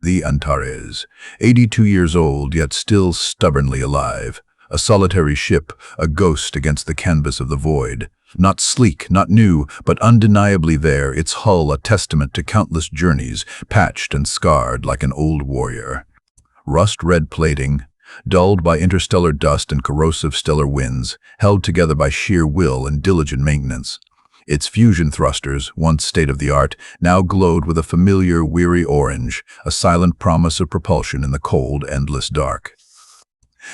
the Antares. 82 years old, yet still stubbornly alive. A solitary ship, a ghost against the canvas of the void. Not sleek, not new, but undeniably there, its hull a testament to countless journeys, patched and scarred like an old warrior. Rust-red plating, dulled by interstellar dust and corrosive stellar winds, held together by sheer will and diligent maintenance. Its fusion thrusters, once state-of-the-art, now glowed with a familiar, weary orange, a silent promise of propulsion in the cold, endless dark.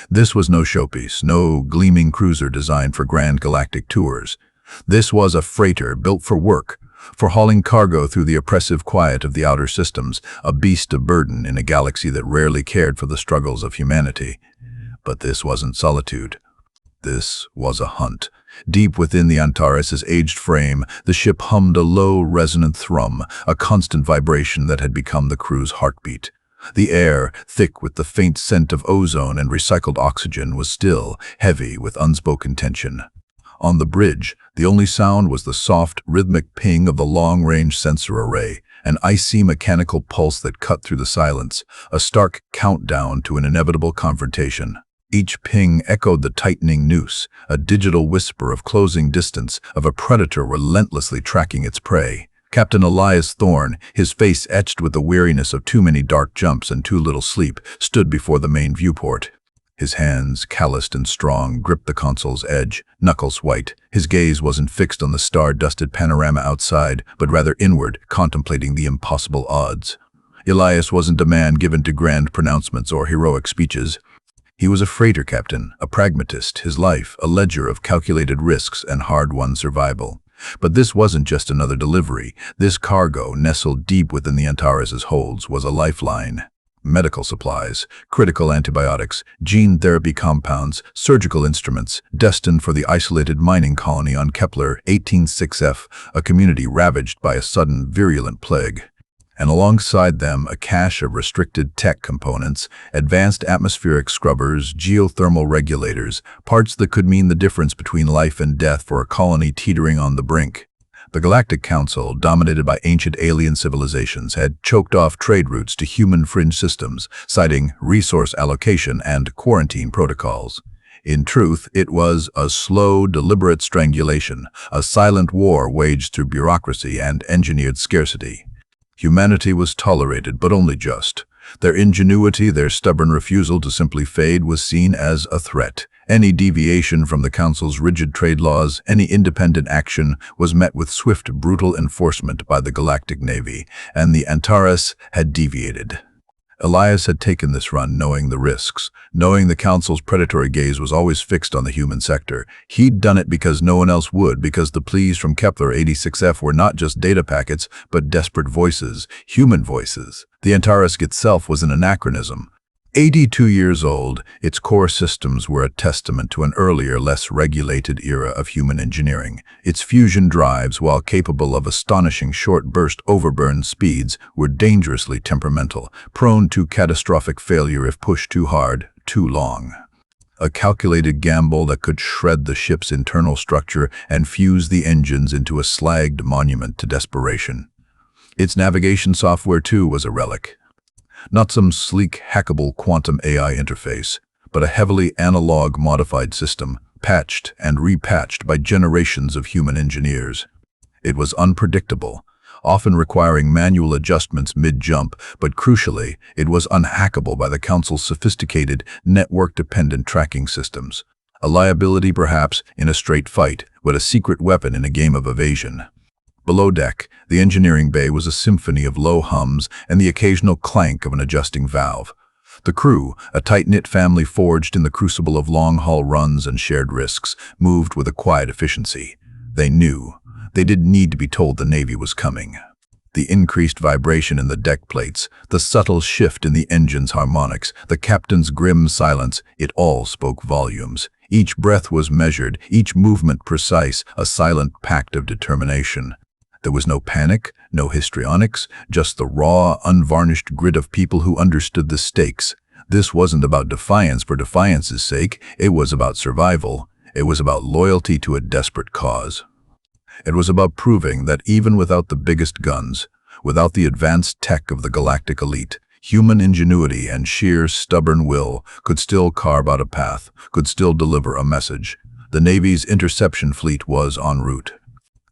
This was no showpiece, no gleaming cruiser designed for grand galactic tours. This was a freighter built for work, for hauling cargo through the oppressive quiet of the outer systems, a beast of burden in a galaxy that rarely cared for the struggles of humanity. But this wasn't solitude. This was a hunt. Deep within the Antares' aged frame, the ship hummed a low, resonant thrum, a constant vibration that had become the crew's heartbeat. The air, thick with the faint scent of ozone and recycled oxygen, was still, heavy with unspoken tension. On the bridge, the only sound was the soft, rhythmic ping of the long-range sensor array, an icy mechanical pulse that cut through the silence, a stark countdown to an inevitable confrontation. Each ping echoed the tightening noose, a digital whisper of closing distance, of a predator relentlessly tracking its prey. Captain Elias Thorne, his face etched with the weariness of too many dark jumps and too little sleep, stood before the main viewport. His hands, calloused and strong, gripped the console's edge, knuckles white. His gaze wasn't fixed on the star-dusted panorama outside, but rather inward, contemplating the impossible odds. Elias wasn't a man given to grand pronouncements or heroic speeches. He was a freighter captain, a pragmatist, his life a ledger of calculated risks and hard-won survival. But this wasn't just another delivery. This cargo, nestled deep within the Antares' holds, was a lifeline. Medical supplies, critical antibiotics, gene therapy compounds, surgical instruments, destined for the isolated mining colony on Kepler 186f, a community ravaged by a sudden virulent plague. And alongside them, a cache of restricted tech components, advanced atmospheric scrubbers, geothermal regulators, parts that could mean the difference between life and death for a colony teetering on the brink. The Galactic Council, dominated by ancient alien civilizations, had choked off trade routes to human fringe systems, citing resource allocation and quarantine protocols. In truth, it was a slow, deliberate strangulation, a silent war waged through bureaucracy and engineered scarcity. Humanity was tolerated, but only just. Their ingenuity, their stubborn refusal to simply fade, was seen as a threat. Any deviation from the Council's rigid trade laws, any independent action, was met with swift, brutal enforcement by the Galactic Navy, and the Antares had deviated. Elias had taken this run knowing the risks, knowing the Council's predatory gaze was always fixed on the human sector. He'd done it because no one else would, because the pleas from Kepler 86f were not just data packets, but desperate voices, human voices. The Antares itself was an anachronism. 82 years old, its core systems were a testament to an earlier, less regulated era of human engineering. Its fusion drives, while capable of astonishing short-burst overburn speeds, were dangerously temperamental, prone to catastrophic failure if pushed too hard, too long. A calculated gamble that could shred the ship's internal structure and fuse the engines into a slagged monument to desperation. Its navigation software, too, was a relic. Not some sleek, hackable quantum AI interface, but a heavily analog-modified system, patched and repatched by generations of human engineers. It was unpredictable, often requiring manual adjustments mid-jump, but crucially, it was unhackable by the Council's sophisticated, network-dependent tracking systems. A liability, perhaps, in a straight fight, but a secret weapon in a game of evasion. Below deck, the engineering bay was a symphony of low hums and the occasional clank of an adjusting valve. The crew, a tight-knit family forged in the crucible of long-haul runs and shared risks, moved with a quiet efficiency. They knew. They didn't need to be told the Navy was coming. The increased vibration in the deck plates, the subtle shift in the engine's harmonics, the captain's grim silence, it all spoke volumes. Each breath was measured, each movement precise, a silent pact of determination. There was no panic, no histrionics, just the raw, unvarnished grit of people who understood the stakes. This wasn't about defiance for defiance's sake, it was about survival. It was about loyalty to a desperate cause. It was about proving that even without the biggest guns, without the advanced tech of the galactic elite, Human ingenuity and sheer stubborn will could still carve out a path, could still deliver a message. The Navy's interception fleet was en route.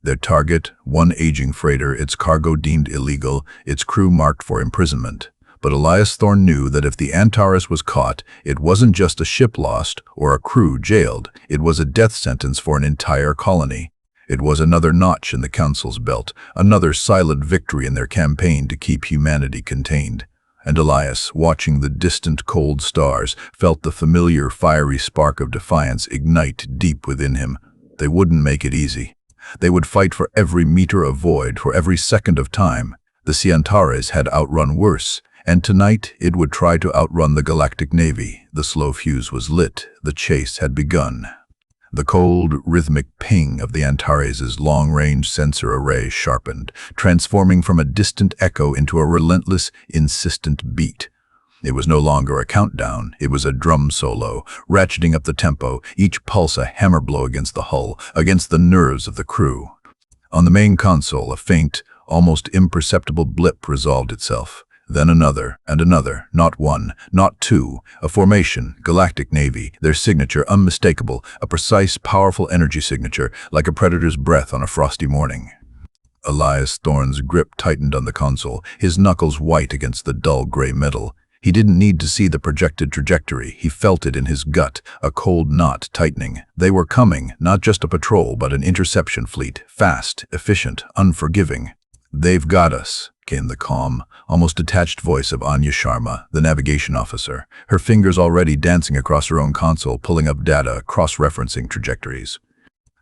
Their target, one aging freighter, its cargo deemed illegal, its crew marked for imprisonment. But Elias Thorne knew that if the Antares was caught, it wasn't just a ship lost or a crew jailed. It was a death sentence for an entire colony. It was another notch in the Council's belt, another silent victory in their campaign to keep humanity contained. And Elias, watching the distant cold stars, felt the familiar fiery spark of defiance ignite deep within him. They wouldn't make it easy. They would fight for every meter of void, for every second of time. The Antares had outrun worse, and tonight it would try to outrun the Galactic Navy. The slow fuse was lit. The chase had begun. The cold, rhythmic ping of the Antares' long-range sensor array sharpened, transforming from a distant echo into a relentless, insistent beat. It was no longer a countdown, it was a drum solo, ratcheting up the tempo, each pulse a hammer blow against the hull, against the nerves of the crew. On the main console, a faint, almost imperceptible blip resolved itself. Then another, and another, not one, not two, a formation, Galactic Navy, their signature unmistakable, a precise, powerful energy signature, like a predator's breath on a frosty morning. Elias Thorne's grip tightened on the console, his knuckles white against the dull gray metal. He didn't need to see the projected trajectory. He felt it in his gut, a cold knot tightening. They were coming, not just a patrol, but an interception fleet, fast, efficient, unforgiving. "They've got us," came the calm, almost detached voice of Anya Sharma, the navigation officer, her fingers already dancing across her own console, pulling up data, cross-referencing trajectories.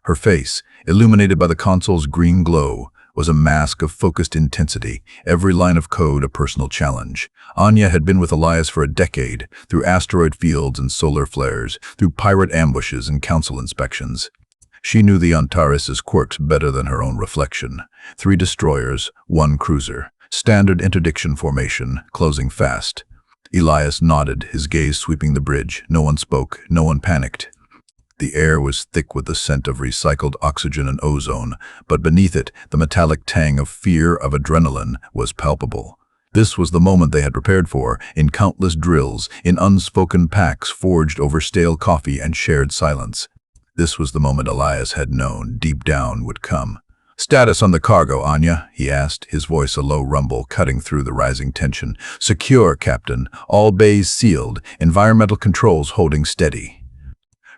Her face, illuminated by the console's green glow, was a mask of focused intensity, every line of code a personal challenge. Anya had been with Elias for a decade, through asteroid fields and solar flares, through pirate ambushes and council inspections. She knew the Antares' quirks better than her own reflection. 3 destroyers, 1 cruiser, standard interdiction formation, closing fast. Elias nodded, his gaze sweeping the bridge. No one spoke, no one panicked. The air was thick with the scent of recycled oxygen and ozone, but beneath it, the metallic tang of fear, of adrenaline, was palpable. This was the moment they had prepared for, in countless drills, in unspoken pacts forged over stale coffee and shared silence. This was the moment Elias had known, deep down, would come. "Status on the cargo, Anya," he asked, his voice a low rumble cutting through the rising tension. "Secure, Captain. All bays sealed. Environmental controls holding steady."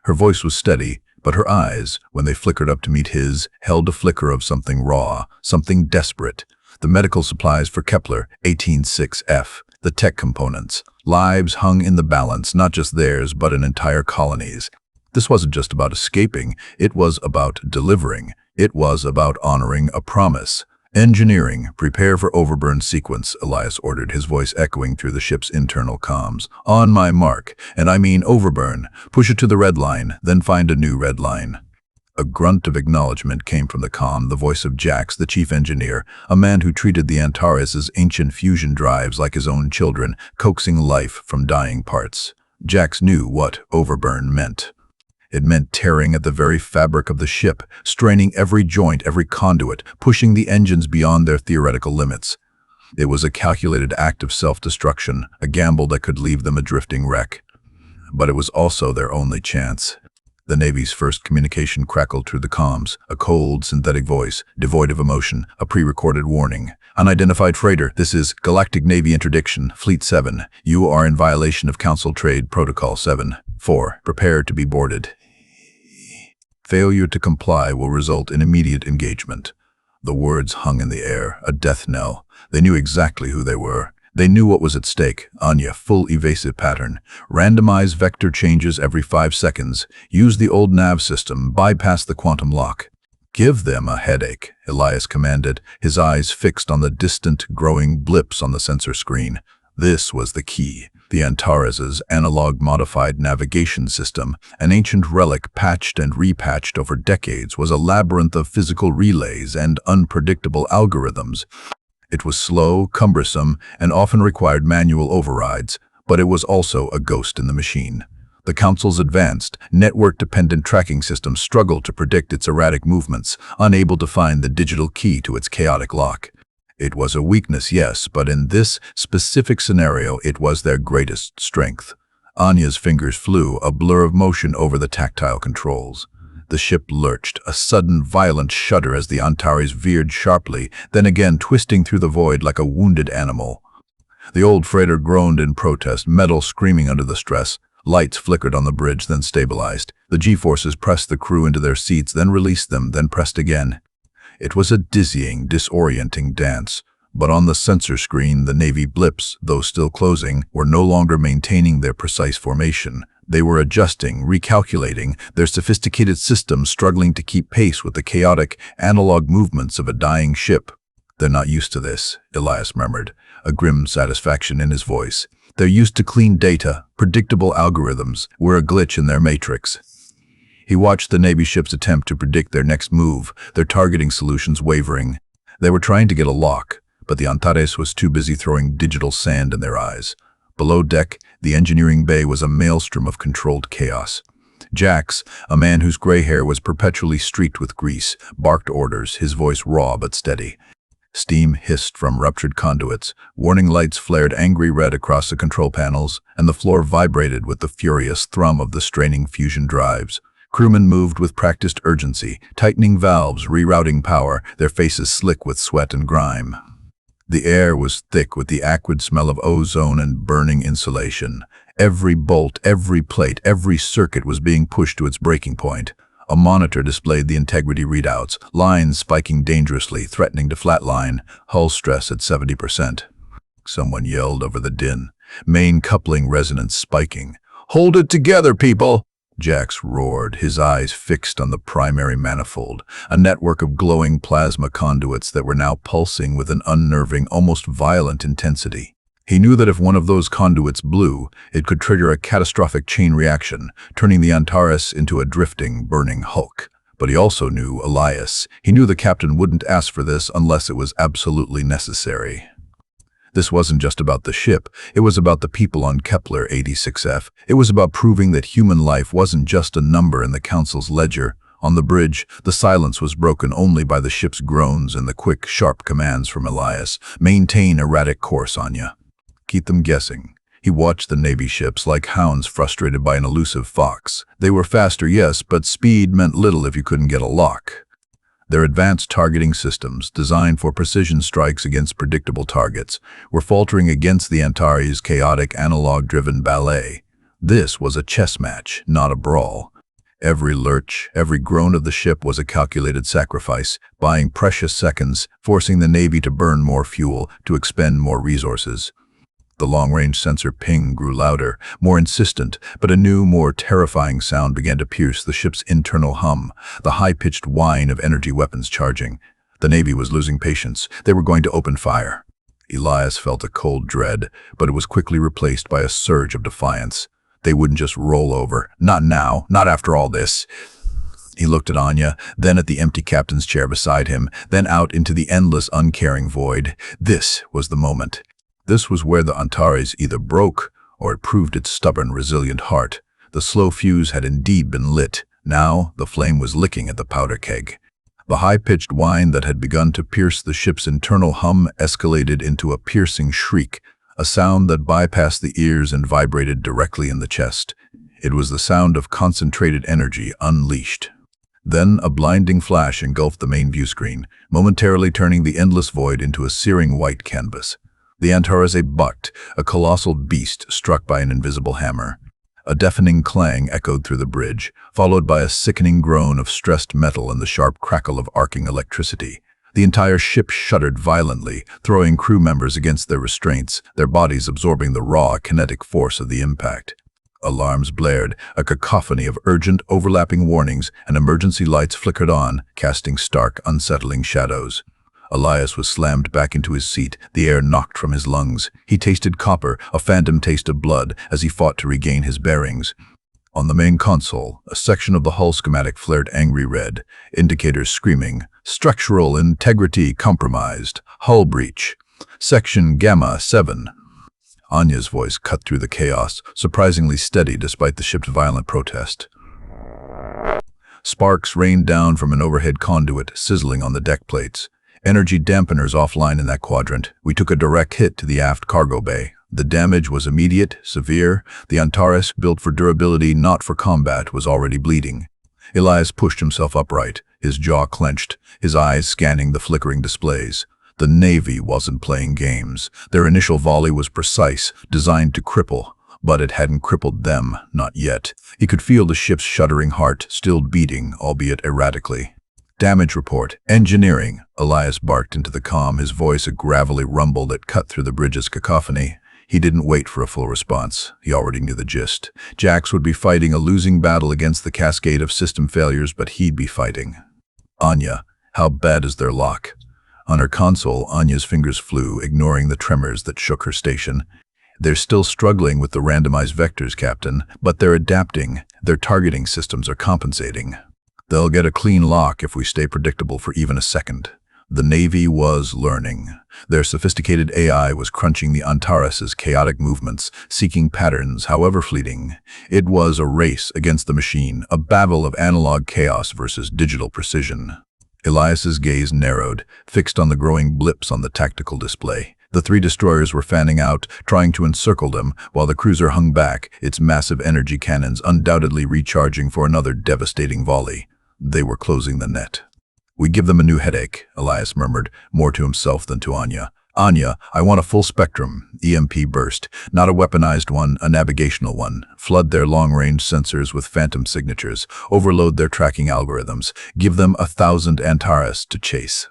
Her voice was steady, but her eyes, when they flickered up to meet his, held a flicker of something raw, something desperate. The medical supplies for Kepler 186F, the tech components. Lives hung in the balance, not just theirs, but an entire colony's. This wasn't just about escaping, it was about delivering. It was about honoring a promise. "Engineering, prepare for overburn sequence," Elias ordered, his voice echoing through the ship's internal comms. "On my mark, and I mean overburn. Push it to the red line, then find a new red line." A grunt of acknowledgement came from the comm, the voice of Jax, the chief engineer, a man who treated the Antares' ancient fusion drives like his own children, coaxing life from dying parts. Jax knew what overburn meant. It meant tearing at the very fabric of the ship, straining every joint, every conduit, pushing the engines beyond their theoretical limits. It was a calculated act of self-destruction, a gamble that could leave them a drifting wreck. But it was also their only chance. The Navy's first communication crackled through the comms, a cold, synthetic voice, devoid of emotion, a pre-recorded warning. "Unidentified freighter, this is Galactic Navy interdiction, Fleet 7. You are in violation of Council Trade Protocol 7-4. Prepare to be boarded. Failure to comply will result in immediate engagement." The words hung in the air, a death knell. They knew exactly who they were. They knew what was at stake. Anya, full evasive pattern. Randomize vector changes every 5 seconds. Use the old nav system. Bypass the quantum lock. "Give them a headache," Elias commanded, his eyes fixed on the distant, growing blips on the sensor screen. This was the key. The Antares' analog-modified navigation system, an ancient relic patched and repatched over decades, was a labyrinth of physical relays and unpredictable algorithms. It was slow, cumbersome, and often required manual overrides, but it was also a ghost in the machine. The Council's advanced, network-dependent tracking system struggled to predict its erratic movements, unable to find the digital key to its chaotic lock. It was a weakness, yes, but in this specific scenario, it was their greatest strength. Anya's fingers flew, a blur of motion over the tactile controls. The ship lurched, a sudden violent shudder as the Antares veered sharply, then again twisting through the void like a wounded animal. The old freighter groaned in protest, metal screaming under the stress. Lights flickered on the bridge, then stabilized. The G-forces pressed the crew into their seats, then released them, then pressed again. It was a dizzying, disorienting dance. But on the sensor screen, the Navy blips, though still closing, were no longer maintaining their precise formation. They were adjusting, recalculating, their sophisticated systems struggling to keep pace with the chaotic, analog movements of a dying ship. "They're not used to this," Elias murmured, a grim satisfaction in his voice. "They're used to clean data, predictable algorithms. We're a glitch in their matrix." He watched the Navy ships attempt to predict their next move, their targeting solutions wavering. They were trying to get a lock, but the Antares was too busy throwing digital sand in their eyes. Below deck, the engineering bay was a maelstrom of controlled chaos. Jax, a man whose gray hair was perpetually streaked with grease, barked orders, his voice raw but steady. Steam hissed from ruptured conduits, warning lights flared angry red across the control panels, and the floor vibrated with the furious thrum of the straining fusion drives. Crewmen moved with practiced urgency, tightening valves, rerouting power, their faces slick with sweat and grime. The air was thick with the acrid smell of ozone and burning insulation. Every bolt, every plate, every circuit was being pushed to its breaking point. A monitor displayed the integrity readouts, lines spiking dangerously, threatening to flatline, hull stress at 70%. Someone yelled over the din, main coupling resonance spiking. "Hold it together, people!" Jax roared, his eyes fixed on the primary manifold, a network of glowing plasma conduits that were now pulsing with an unnerving, almost violent intensity. He knew that if one of those conduits blew, it could trigger a catastrophic chain reaction, turning the Antares into a drifting, burning hulk. But he also knew Elias. He knew the captain wouldn't ask for this unless it was absolutely necessary. This wasn't just about the ship, it was about the people on Kepler 86F. It was about proving that human life wasn't just a number in the Council's ledger. On the bridge, the silence was broken only by the ship's groans and the quick, sharp commands from Elias. "Maintain erratic course, Anya. Keep them guessing." He watched the Navy ships like hounds frustrated by an elusive fox. They were faster, yes, but speed meant little if you couldn't get a lock. Their advanced targeting systems, designed for precision strikes against predictable targets, were faltering against the Antares' chaotic analog-driven ballet. This was a chess match, not a brawl. Every lurch, every groan of the ship was a calculated sacrifice, buying precious seconds, forcing the Navy to burn more fuel, to expend more resources. The long-range sensor ping grew louder, more insistent, but a new, more terrifying sound began to pierce the ship's internal hum, the high-pitched whine of energy weapons charging. The Navy was losing patience. They were going to open fire. Elias felt a cold dread, but it was quickly replaced by a surge of defiance. They wouldn't just roll over. Not now, not after all this. He looked at Anya, then at the empty captain's chair beside him, then out into the endless, uncaring void. This was the moment. This was where the Antares either broke or it proved its stubborn, resilient heart. The slow fuse had indeed been lit. Now the flame was licking at the powder keg. The high-pitched whine that had begun to pierce the ship's internal hum escalated into a piercing shriek, a sound that bypassed the ears and vibrated directly in the chest. It was the sound of concentrated energy unleashed. Then a blinding flash engulfed the main view screen, momentarily turning the endless void into a searing white canvas. The Antares bucked, a colossal beast struck by an invisible hammer. A deafening clang echoed through the bridge, followed by a sickening groan of stressed metal and the sharp crackle of arcing electricity. The entire ship shuddered violently, throwing crew members against their restraints, their bodies absorbing the raw, kinetic force of the impact. Alarms blared, a cacophony of urgent, overlapping warnings, and emergency lights flickered on, casting stark, unsettling shadows. Elias was slammed back into his seat, the air knocked from his lungs. He tasted copper, a phantom taste of blood, as he fought to regain his bearings. On the main console, a section of the hull schematic flared angry red, indicators screaming, "Structural integrity compromised. Hull breach. Section Gamma 7. Anya's voice cut through the chaos, surprisingly steady despite the ship's violent protest. Sparks rained down from an overhead conduit, sizzling on the deck plates. Energy dampeners offline in that quadrant. We took a direct hit to the aft cargo bay. The damage was immediate, severe. The Antares, built for durability, not for combat, was already bleeding. Elias pushed himself upright, his jaw clenched, his eyes scanning the flickering displays. The Navy wasn't playing games. Their initial volley was precise, designed to cripple. But it hadn't crippled them, not yet. He could feel the ship's shuddering heart, still beating, albeit erratically. Damage report. Engineering. Elias barked into the comm, his voice a gravelly rumble that cut through the bridge's cacophony. He didn't wait for a full response. He already knew the gist. Jax would be fighting a losing battle against the cascade of system failures, but he'd be fighting. Anya, how bad is their lock? On her console, Anya's fingers flew, ignoring the tremors that shook her station. They're still struggling with the randomized vectors, Captain, but they're adapting. Their targeting systems are compensating. They'll get a clean lock if we stay predictable for even a second. The Navy was learning. Their sophisticated AI was crunching the Antares' chaotic movements, seeking patterns, however fleeting. It was a race against the machine, a battle of analog chaos versus digital precision. Elias's gaze narrowed, fixed on the growing blips on the tactical display. The three destroyers were fanning out, trying to encircle them, while the cruiser hung back, its massive energy cannons undoubtedly recharging for another devastating volley. They were closing the net. "We give them a new headache," Elias murmured, more to himself than to Anya. "Anya, I want a full spectrum, EMP burst, not a weaponized one, a navigational one. Flood their long-range sensors with phantom signatures, overload their tracking algorithms, give them 1,000 Antares to chase."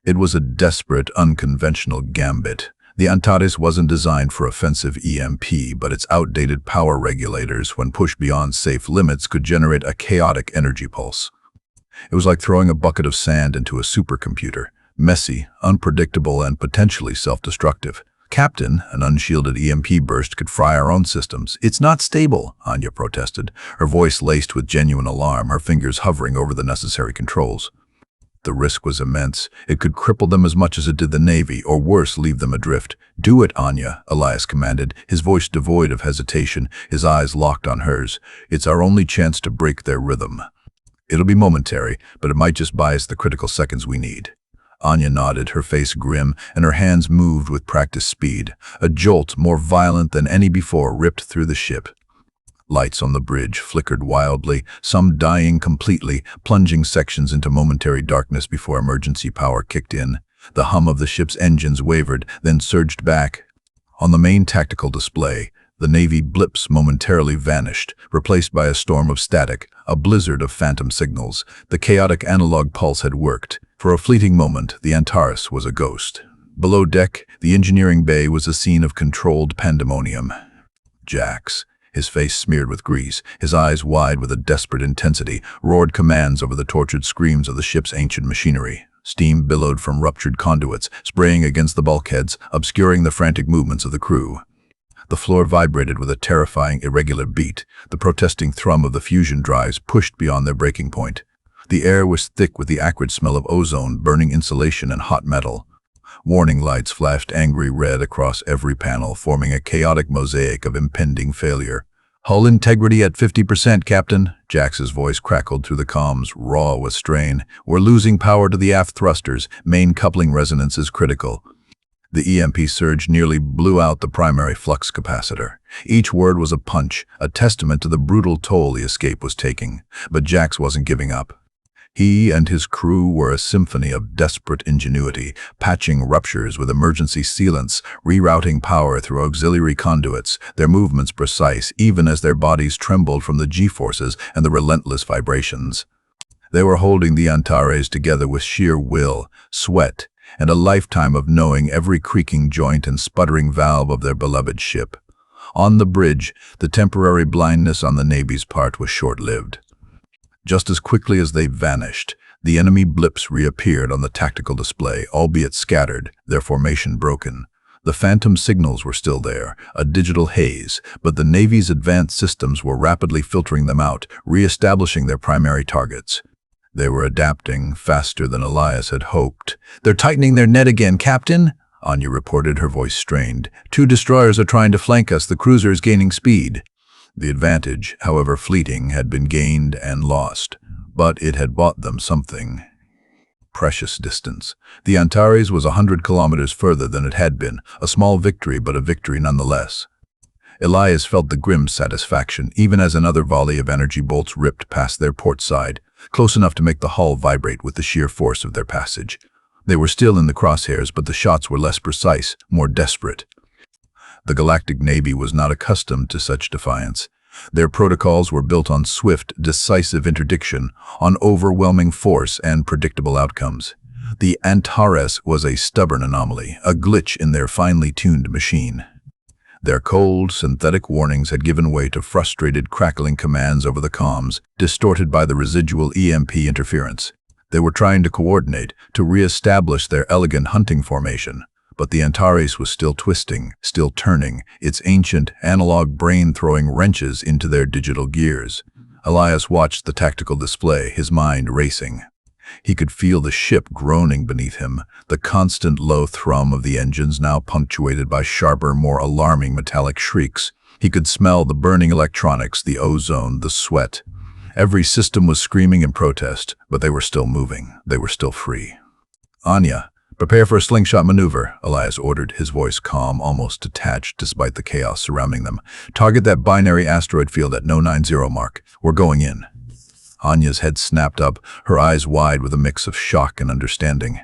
It was a desperate, unconventional gambit. The Antares wasn't designed for offensive EMP, but its outdated power regulators, when pushed beyond safe limits, could generate a chaotic energy pulse. It was like throwing a bucket of sand into a supercomputer, messy, unpredictable, and potentially self-destructive. "Captain, an unshielded EMP burst could fry our own systems. It's not stable," Anya protested, her voice laced with genuine alarm, her fingers hovering over the necessary controls. The risk was immense. It could cripple them as much as it did the Navy, or worse, leave them adrift. "Do it, Anya," Elias commanded, his voice devoid of hesitation, his eyes locked on hers. "It's our only chance to break their rhythm. It'll be momentary, but it might just buy us the critical seconds we need." Anya nodded, her face grim, and her hands moved with practiced speed. A jolt more violent than any before ripped through the ship. Lights on the bridge flickered wildly, some dying completely, plunging sections into momentary darkness before emergency power kicked in. The hum of the ship's engines wavered, then surged back. On the main tactical display, the Navy blips momentarily vanished, replaced by a storm of static, a blizzard of phantom signals. The chaotic analog pulse had worked. For a fleeting moment, the Antares was a ghost. Below deck, the engineering bay was a scene of controlled pandemonium. Jax, his face smeared with grease, his eyes wide with a desperate intensity, roared commands over the tortured screams of the ship's ancient machinery. Steam billowed from ruptured conduits, spraying against the bulkheads, obscuring the frantic movements of the crew. The floor vibrated with a terrifying, irregular beat, the protesting thrum of the fusion drives pushed beyond their breaking point. The air was thick with the acrid smell of ozone, burning insulation, and hot metal. Warning lights flashed angry red across every panel, forming a chaotic mosaic of impending failure. "Hull integrity at 50%, Captain," Jax's voice crackled through the comms, raw with strain. "We're losing power to the aft thrusters. Main coupling resonance is critical." The EMP surge nearly blew out the primary flux capacitor. Each word was a punch, a testament to the brutal toll the escape was taking. But Jax wasn't giving up. He and his crew were a symphony of desperate ingenuity, patching ruptures with emergency sealants, rerouting power through auxiliary conduits, their movements precise even as their bodies trembled from the G-forces and the relentless vibrations. They were holding the Antares together with sheer will, sweat, and a lifetime of knowing every creaking joint and sputtering valve of their beloved ship. On the bridge, the temporary blindness on the Navy's part was short-lived. Just as quickly as they vanished, the enemy blips reappeared on the tactical display, albeit scattered, their formation broken. The phantom signals were still there, a digital haze, but the Navy's advanced systems were rapidly filtering them out, re-establishing their primary targets. They were adapting faster than Elias had hoped. "They're tightening their net again, Captain," Anya reported, her voice strained. "2 destroyers are trying to flank us. The cruiser is gaining speed." The advantage, however fleeting, had been gained and lost, but it had bought them something. precious distance. The Antares was 100 kilometers further than it had been, a small victory, but a victory nonetheless. Elias felt the grim satisfaction, even as another volley of energy bolts ripped past their port side, close enough to make the hull vibrate with the sheer force of their passage. They were still in the crosshairs, but the shots were less precise, more desperate. The Galactic Navy was not accustomed to such defiance. Their protocols were built on swift, decisive interdiction, on overwhelming force and predictable outcomes. The Antares was a stubborn anomaly, a glitch in their finely tuned machine. Their cold, synthetic warnings had given way to frustrated, crackling commands over the comms, distorted by the residual EMP interference. They were trying to coordinate, to re-establish their elegant hunting formation. But the Antares was still twisting, still turning, its ancient, analog brain throwing wrenches into their digital gears. Elias watched the tactical display, his mind racing. He could feel the ship groaning beneath him, the constant low thrum of the engines now punctuated by sharper, more alarming metallic shrieks. He could smell the burning electronics, the ozone, the sweat. Every system was screaming in protest, but they were still moving. They were still free. "Anya, prepare for a slingshot maneuver," Elias ordered, his voice calm, almost detached despite the chaos surrounding them. "Target that binary asteroid field at no 90 mark. We're going in." Anya's head snapped up, her eyes wide with a mix of shock and understanding.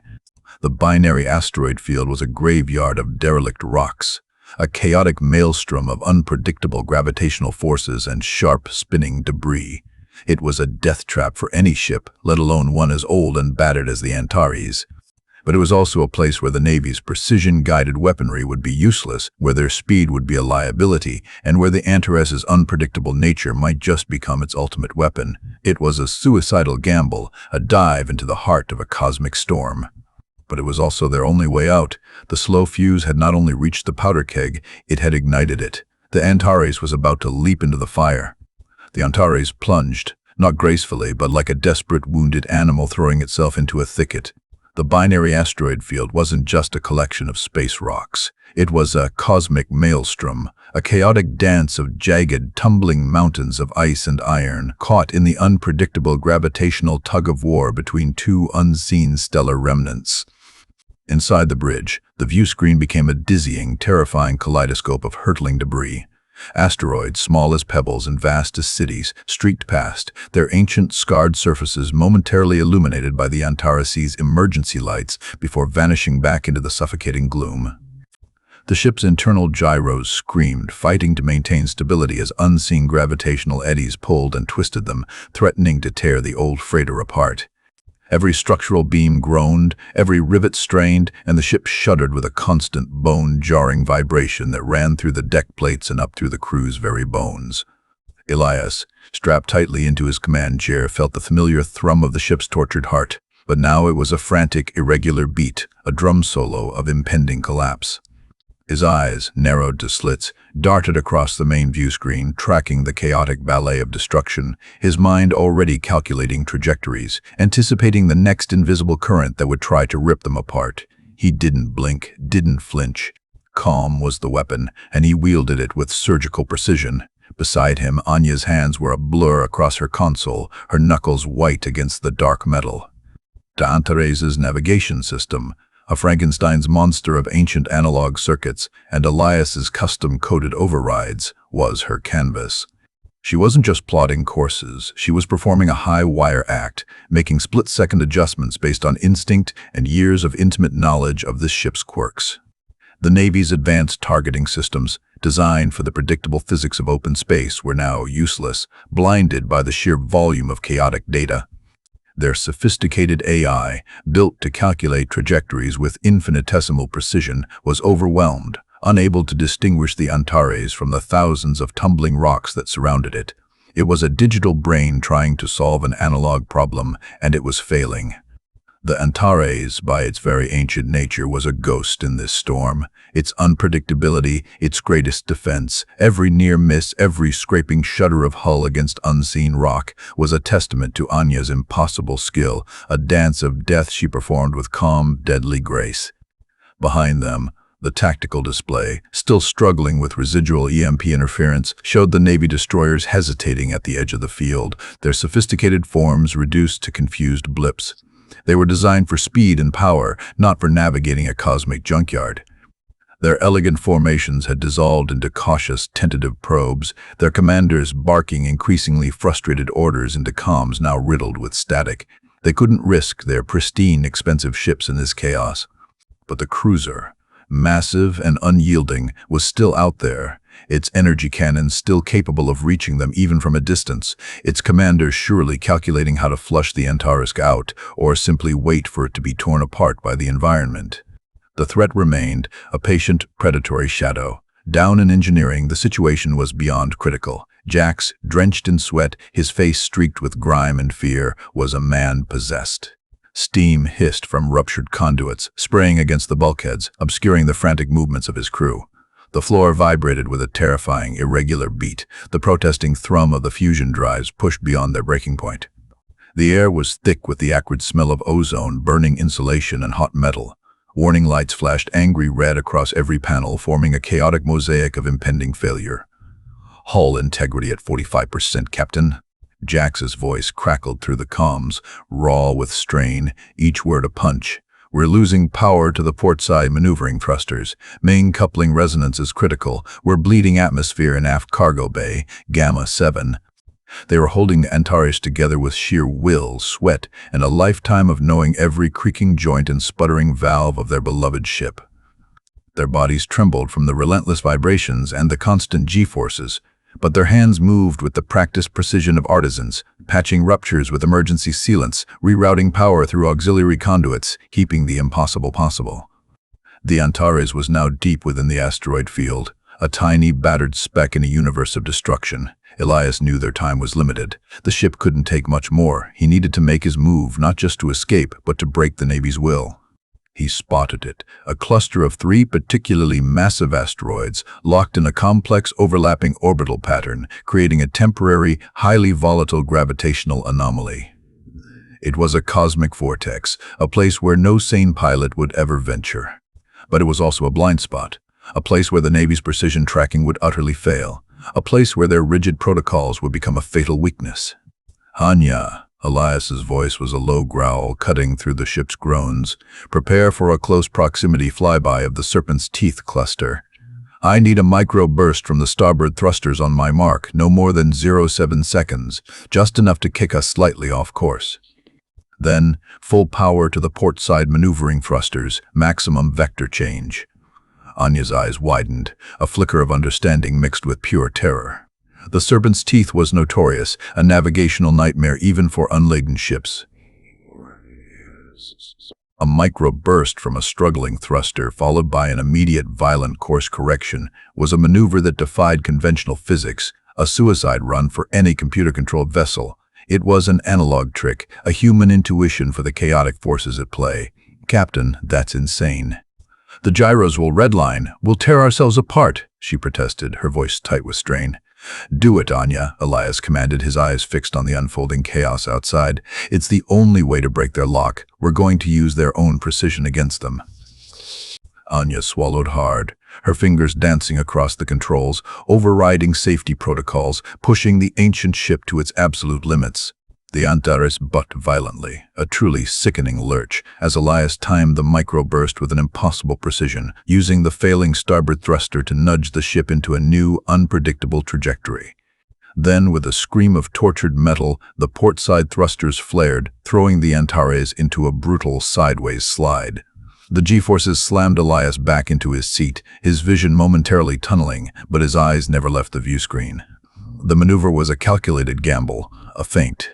The binary asteroid field was a graveyard of derelict rocks, a chaotic maelstrom of unpredictable gravitational forces and sharp, spinning debris. It was a death trap for any ship, let alone one as old and battered as the Antares. But it was also a place where the Navy's precision-guided weaponry would be useless, where their speed would be a liability, and where the Antares' unpredictable nature might just become its ultimate weapon. It was a suicidal gamble, a dive into the heart of a cosmic storm. But it was also their only way out. The slow fuse had not only reached the powder keg, it had ignited it. The Antares was about to leap into the fire. The Antares plunged, not gracefully, but like a desperate, wounded animal throwing itself into a thicket. The binary asteroid field wasn't just a collection of space rocks. It was a cosmic maelstrom, a chaotic dance of jagged, tumbling mountains of ice and iron, caught in the unpredictable gravitational tug-of-war between two unseen stellar remnants. Inside the bridge, the view screen became a dizzying, terrifying kaleidoscope of hurtling debris. Asteroids, small as pebbles and vast as cities, streaked past, their ancient, scarred surfaces momentarily illuminated by the Antares' emergency lights before vanishing back into the suffocating gloom. The ship's internal gyros screamed, fighting to maintain stability as unseen gravitational eddies pulled and twisted them, threatening to tear the old freighter apart. Every structural beam groaned, every rivet strained, and the ship shuddered with a constant bone-jarring vibration that ran through the deck plates and up through the crew's very bones. Elias, strapped tightly into his command chair, felt the familiar thrum of the ship's tortured heart, but now it was a frantic, irregular beat, a drum solo of impending collapse. His eyes, narrowed to slits, darted across the main view screen, tracking the chaotic ballet of destruction, his mind already calculating trajectories, anticipating the next invisible current that would try to rip them apart. He didn't blink, didn't flinch. Calm was the weapon, and he wielded it with surgical precision. Beside him, Anya's hands were a blur across her console, her knuckles white against the dark metal. The Antares' navigation system, a Frankenstein's monster of ancient analog circuits, and Elias's custom-coded overrides, was her canvas. She wasn't just plotting courses, she was performing a high-wire act, making split-second adjustments based on instinct and years of intimate knowledge of this ship's quirks. The Navy's advanced targeting systems, designed for the predictable physics of open space, were now useless, blinded by the sheer volume of chaotic data. Their sophisticated AI, built to calculate trajectories with infinitesimal precision, was overwhelmed, unable to distinguish the Antares from the thousands of tumbling rocks that surrounded it. It was a digital brain trying to solve an analog problem, and it was failing. The Antares, by its very ancient nature, was a ghost in this storm. Its unpredictability, its greatest defense, every near miss, every scraping shudder of hull against unseen rock, was a testament to Anya's impossible skill, a dance of death she performed with calm, deadly grace. Behind them, the tactical display, still struggling with residual EMP interference, showed the Navy destroyers hesitating at the edge of the field, their sophisticated forms reduced to confused blips. They were designed for speed and power, not for navigating a cosmic junkyard. Their elegant formations had dissolved into cautious, tentative probes, their commanders barking increasingly frustrated orders into comms now riddled with static. They couldn't risk their pristine, expensive ships in this chaos. But the cruiser, massive and unyielding, was still out there, its energy cannons still capable of reaching them even from a distance, its commanders surely calculating how to flush the Antares out, or simply wait for it to be torn apart by the environment. The threat remained, a patient, predatory shadow. Down in engineering, the situation was beyond critical. Jax, drenched in sweat, his face streaked with grime and fear, was a man possessed. Steam hissed from ruptured conduits, spraying against the bulkheads, obscuring the frantic movements of his crew. The floor vibrated with a terrifying, irregular beat, the protesting thrum of the fusion drives pushed beyond their breaking point. The air was thick with the acrid smell of ozone, burning insulation, and hot metal. Warning lights flashed angry red across every panel, forming a chaotic mosaic of impending failure. "Hull integrity at 45%, Captain." Jax's voice crackled through the comms, raw with strain, each word a punch. "We're losing power to the port-side maneuvering thrusters. Main coupling resonance is critical. We're bleeding atmosphere in aft cargo bay, Gamma 7. They were holding the Antares together with sheer will, sweat, and a lifetime of knowing every creaking joint and sputtering valve of their beloved ship. Their bodies trembled from the relentless vibrations and the constant G-forces, but their hands moved with the practiced precision of artisans, patching ruptures with emergency sealants, rerouting power through auxiliary conduits, keeping the impossible possible. The Antares was now deep within the asteroid field, a tiny, battered speck in a universe of destruction. Elias knew their time was limited. The ship couldn't take much more. He needed to make his move, not just to escape, but to break the Navy's will. He spotted it, a cluster of 3 particularly massive asteroids, locked in a complex overlapping orbital pattern, creating a temporary, highly volatile gravitational anomaly. It was a cosmic vortex, a place where no sane pilot would ever venture. But it was also a blind spot, a place where the Navy's precision tracking would utterly fail, a place where their rigid protocols would become a fatal weakness. "Anya," Elias's voice was a low growl cutting through the ship's groans. "Prepare for a close proximity flyby of the Serpent's Teeth cluster. I need a micro-burst from the starboard thrusters on my mark, no more than 0.7 seconds, just enough to kick us slightly off course. Then, full power to the port-side maneuvering thrusters, maximum vector change." Anya's eyes widened, a flicker of understanding mixed with pure terror. The Serpent's Teeth was notorious, a navigational nightmare even for unladen ships. A micro-burst from a struggling thruster, followed by an immediate violent course correction, was a maneuver that defied conventional physics, a suicide run for any computer-controlled vessel. It was an analog trick, a human intuition for the chaotic forces at play. "Captain, that's insane." "The gyros will redline. We'll tear ourselves apart," she protested, her voice tight with strain. "Do it, Anya," Elias commanded, his eyes fixed on the unfolding chaos outside. "It's the only way to break their lock. We're going to use their own precision against them." Anya swallowed hard, her fingers dancing across the controls, overriding safety protocols, pushing the ancient ship to its absolute limits. The Antares bucked violently, a truly sickening lurch, as Elias timed the microburst with an impossible precision, using the failing starboard thruster to nudge the ship into a new, unpredictable trajectory. Then, with a scream of tortured metal, the port-side thrusters flared, throwing the Antares into a brutal sideways slide. The G-forces slammed Elias back into his seat, his vision momentarily tunneling, but his eyes never left the viewscreen. The maneuver was a calculated gamble, a feint.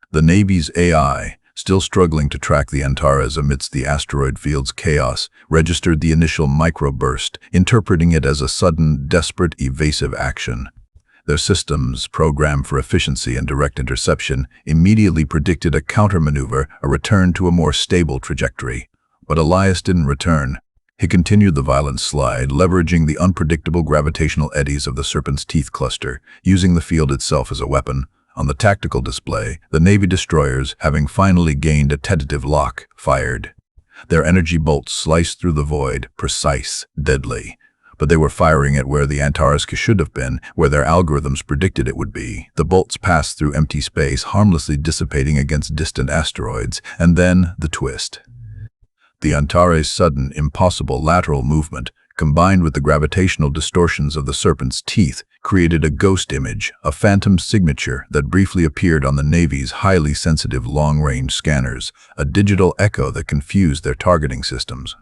The Navy's AI, still struggling to track the Antares amidst the asteroid field's chaos, registered the initial microburst, interpreting it as a sudden, desperate, evasive action. Their systems, programmed for efficiency and direct interception, immediately predicted a countermaneuver, a return to a more stable trajectory. But Elias didn't return. He continued the violent slide, leveraging the unpredictable gravitational eddies of the Serpent's Teeth cluster, using the field itself as a weapon. On the tactical display, the Navy destroyers, having finally gained a tentative lock, fired. Their energy bolts sliced through the void, precise, deadly. but they were firing it where the Antares should have been, where their algorithms predicted it would be. The bolts passed through empty space, harmlessly dissipating against distant asteroids, and then the twist. The Antares' sudden, impossible lateral movement, combined with the gravitational distortions of the serpent's teeth, created a ghost image, a phantom signature that briefly appeared on the Navy's highly sensitive long-range scanners, a digital echo that confused their targeting systems.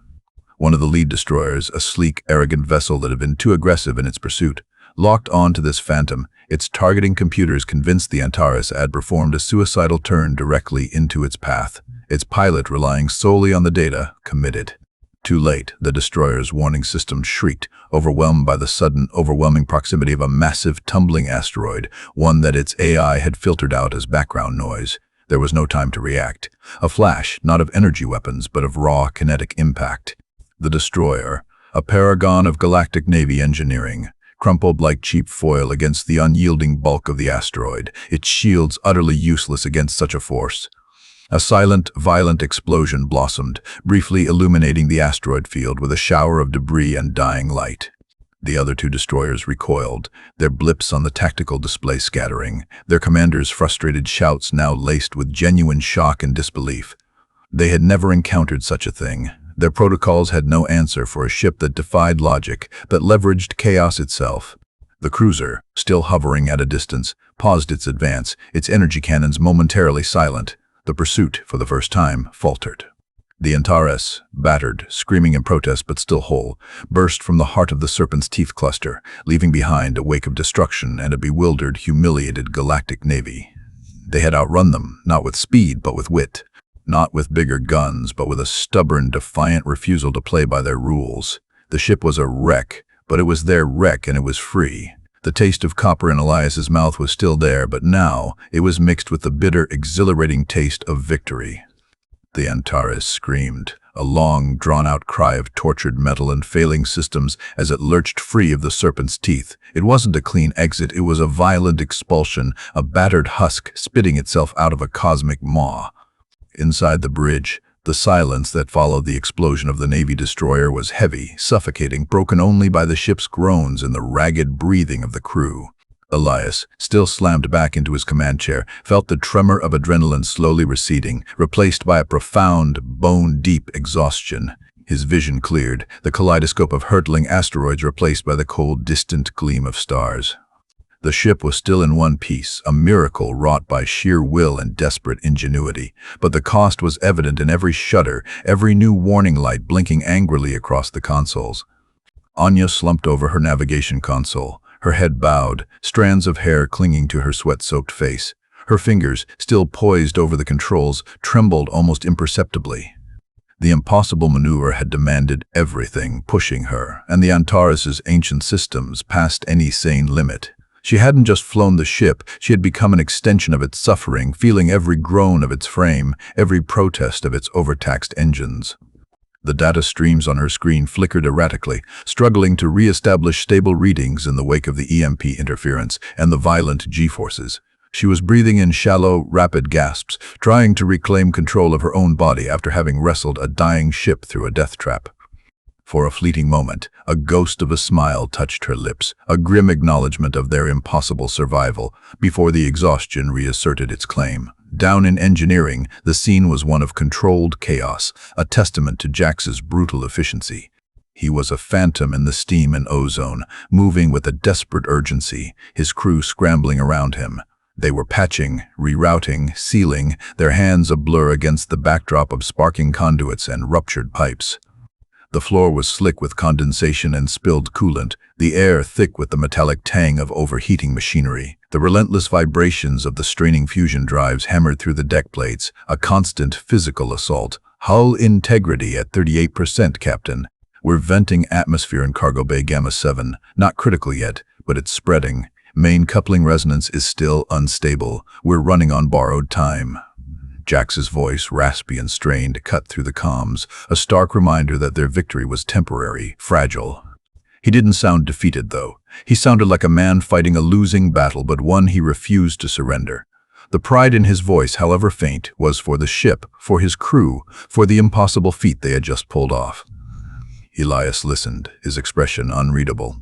One of the lead destroyers, a sleek, arrogant vessel that had been too aggressive in its pursuit, locked on to this phantom. Its targeting computers convinced the Antares had performed a suicidal turn directly into its path. Its pilot, relying solely on the data, committed. Too late, the destroyer's warning system shrieked, overwhelmed by the sudden, overwhelming proximity of a massive, tumbling asteroid, one that its AI had filtered out as background noise. There was no time to react. A flash, not of energy weapons, but of raw, kinetic impact. The destroyer, a paragon of Galactic Navy engineering, crumpled like cheap foil against the unyielding bulk of the asteroid, its shields utterly useless against such a force. A silent, violent explosion blossomed, briefly illuminating the asteroid field with a shower of debris and dying light. The other two destroyers recoiled, their blips on the tactical display scattering, their commanders' frustrated shouts now laced with genuine shock and disbelief. They had never encountered such a thing. Their protocols had no answer for a ship that defied logic, that leveraged chaos itself. The cruiser, still hovering at a distance, paused its advance, its energy cannons momentarily silent. The pursuit, for the first time, faltered. The Antares, battered, screaming in protest but still whole, burst from the heart of the serpent's teeth cluster, leaving behind a wake of destruction and a bewildered, humiliated Galactic Navy. They had outrun them, not with speed but with wit. Not with bigger guns, but with a stubborn, defiant refusal to play by their rules. The ship was a wreck, but it was their wreck and it was free. The taste of copper in Elias's mouth was still there, but now it was mixed with the bitter, exhilarating taste of victory. The Antares screamed, a long, drawn-out cry of tortured metal and failing systems as it lurched free of the serpent's teeth. It wasn't a clean exit, it was a violent expulsion, a battered husk spitting itself out of a cosmic maw. Inside the bridge, the silence that followed the explosion of the Navy destroyer was heavy, suffocating, broken only by the ship's groans and the ragged breathing of the crew. Elias, still slammed back into his command chair, felt the tremor of adrenaline slowly receding, replaced by a profound, bone-deep exhaustion. His vision cleared, the kaleidoscope of hurtling asteroids replaced by the cold, distant gleam of stars. The ship was still in one piece, a miracle wrought by sheer will and desperate ingenuity, but the cost was evident in every shudder, every new warning light blinking angrily across the consoles. Anya slumped over her navigation console, her head bowed, strands of hair clinging to her sweat-soaked face. Her fingers, still poised over the controls, trembled almost imperceptibly. The impossible maneuver had demanded everything, pushing her, and the Antares' ancient systems past any sane limit. She hadn't just flown the ship, she had become an extension of its suffering, feeling every groan of its frame, every protest of its overtaxed engines. The data streams on her screen flickered erratically, struggling to re-establish stable readings in the wake of the EMP interference and the violent G-forces. She was breathing in shallow, rapid gasps, trying to reclaim control of her own body after having wrestled a dying ship through a death trap. For a fleeting moment, a ghost of a smile touched her lips, a grim acknowledgement of their impossible survival, before the exhaustion reasserted its claim. Down in engineering, the scene was one of controlled chaos, a testament to Jax's brutal efficiency. He was a phantom in the steam and ozone, moving with a desperate urgency, his crew scrambling around him. They were patching, rerouting, sealing, their hands a blur against the backdrop of sparking conduits and ruptured pipes. The floor was slick with condensation and spilled coolant, the air thick with the metallic tang of overheating machinery. The relentless vibrations of the straining fusion drives hammered through the deck plates, a constant physical assault. Hull integrity at 38%, Captain. We're venting atmosphere in cargo bay Gamma 7. Not critical yet, but it's spreading. Main coupling resonance is still unstable. We're running on borrowed time. Jax's voice, raspy and strained, cut through the comms, a stark reminder that their victory was temporary, fragile. He didn't sound defeated, though. He sounded like a man fighting a losing battle, but one he refused to surrender. The pride in his voice, however faint, was for the ship, for his crew, for the impossible feat they had just pulled off. Elias listened, his expression unreadable.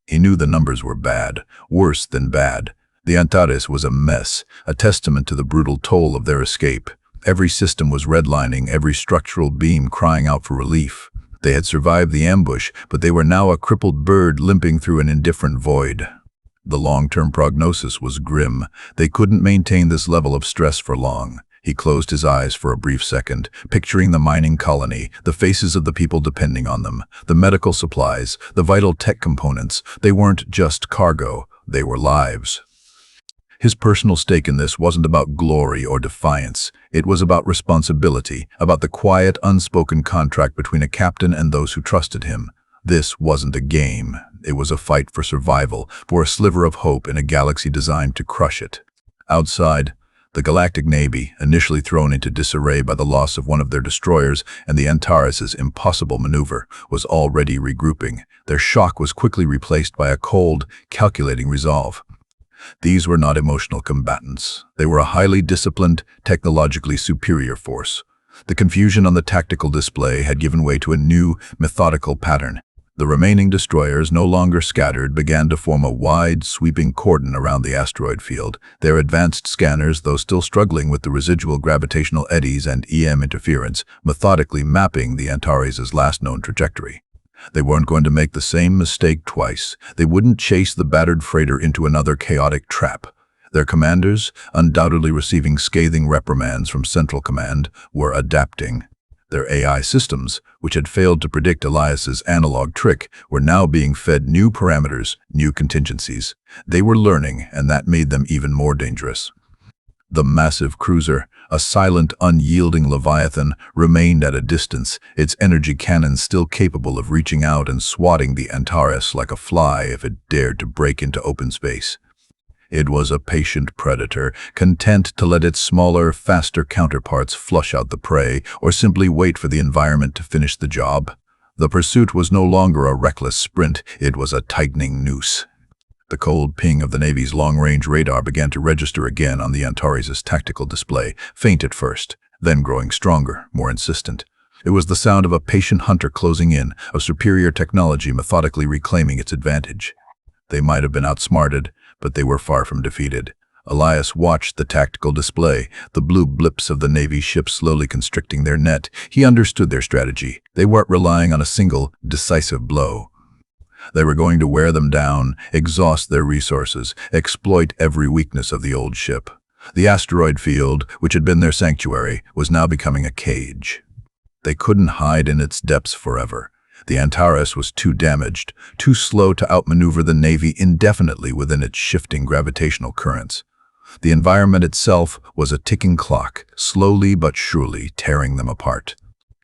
He knew the numbers were bad, worse than bad. The Antares was a mess, a testament to the brutal toll of their escape. Every system was redlining, every structural beam crying out for relief. They had survived the ambush, but they were now a crippled bird limping through an indifferent void. The long-term prognosis was grim. They couldn't maintain this level of stress for long. He closed his eyes for a brief second, picturing the mining colony, the faces of the people depending on them, the medical supplies, the vital tech components. They weren't just cargo, they were lives. His personal stake in this wasn't about glory or defiance. It was about responsibility, about the quiet, unspoken contract between a captain and those who trusted him. This wasn't a game. It was a fight for survival, for a sliver of hope in a galaxy designed to crush it. Outside, the Galactic Navy, initially thrown into disarray by the loss of one of their destroyers and the Antares' impossible maneuver, was already regrouping. Their shock was quickly replaced by a cold, calculating resolve. These were not emotional combatants. They were a highly disciplined, technologically superior force. The confusion on the tactical display had given way to a new, methodical pattern. The remaining destroyers, no longer scattered, began to form a wide, sweeping cordon around the asteroid field. Their advanced scanners, though still struggling with the residual gravitational eddies and EM interference, methodically mapping the Antares' last known trajectory. They weren't going to make the same mistake twice. They wouldn't chase the battered freighter into another chaotic trap. Their commanders, undoubtedly receiving scathing reprimands from Central Command, were adapting. Their AI systems, which had failed to predict Elias's analog trick, were now being fed new parameters, new contingencies. They were learning, and that made them even more dangerous. The massive cruiser, a silent, unyielding leviathan, remained at a distance, its energy cannons still capable of reaching out and swatting the Antares like a fly if it dared to break into open space. It was a patient predator, content to let its smaller, faster counterparts flush out the prey or simply wait for the environment to finish the job. The pursuit was no longer a reckless sprint, it was a tightening noose. The cold ping of the Navy's long-range radar began to register again on the Antares' tactical display, faint at first, then growing stronger, more insistent. It was the sound of a patient hunter closing in, of superior technology methodically reclaiming its advantage. They might have been outsmarted, but they were far from defeated. Elias watched the tactical display, the blue blips of the Navy ships slowly constricting their net. He understood their strategy. They weren't relying on a single, decisive blow. They were going to wear them down, exhaust their resources, exploit every weakness of the old ship. The asteroid field, which had been their sanctuary, was now becoming a cage. They couldn't hide in its depths forever. The Antares was too damaged, too slow to outmaneuver the Navy indefinitely within its shifting gravitational currents. The environment itself was a ticking clock, slowly but surely tearing them apart.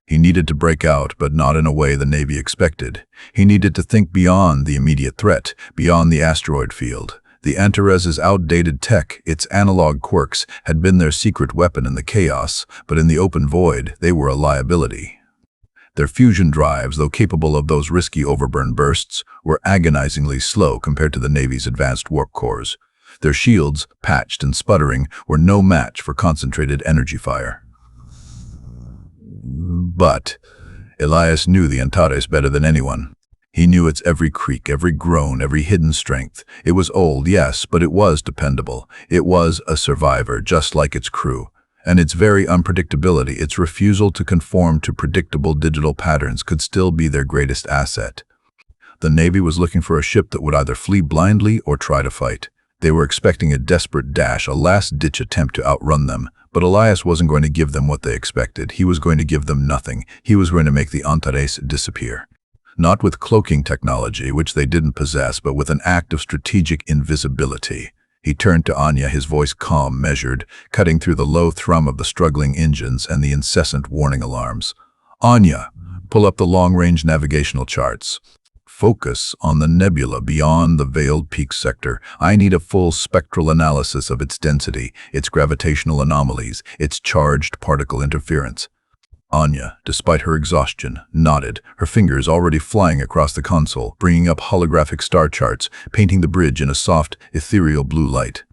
He needed to break out, but not in a way the Navy expected. He needed to think beyond the immediate threat, beyond the asteroid field. The Antares' outdated tech, its analog quirks, had been their secret weapon in the chaos, but in the open void, they were a liability. Their fusion drives, though capable of those risky overburn bursts, were agonizingly slow compared to the Navy's advanced warp cores. Their shields, patched and sputtering, were no match for concentrated energy fire. But Elias knew the Antares better than anyone. He knew its every creak, every groan, every hidden strength. It was old, yes, but it was dependable. It was a survivor, just like its crew. And its very unpredictability, its refusal to conform to predictable digital patterns, could still be their greatest asset. The Navy was looking for a ship that would either flee blindly or try to fight. They were expecting a desperate dash, a last-ditch attempt to outrun them. But Elias wasn't going to give them what they expected. He was going to give them nothing. He was going to make the Antares disappear. Not with cloaking technology, which they didn't possess, but with an act of strategic invisibility. He turned to Anya, his voice calm, measured, cutting through the low thrum of the struggling engines and the incessant warning alarms. "Anya, pull up the long-range navigational charts. Focus on the nebula beyond the veiled peak sector. I need a full spectral analysis of its density, its gravitational anomalies, its charged particle interference." Anya, despite her exhaustion, nodded, her fingers already flying across the console, bringing up holographic star charts, painting the bridge in a soft, ethereal blue light.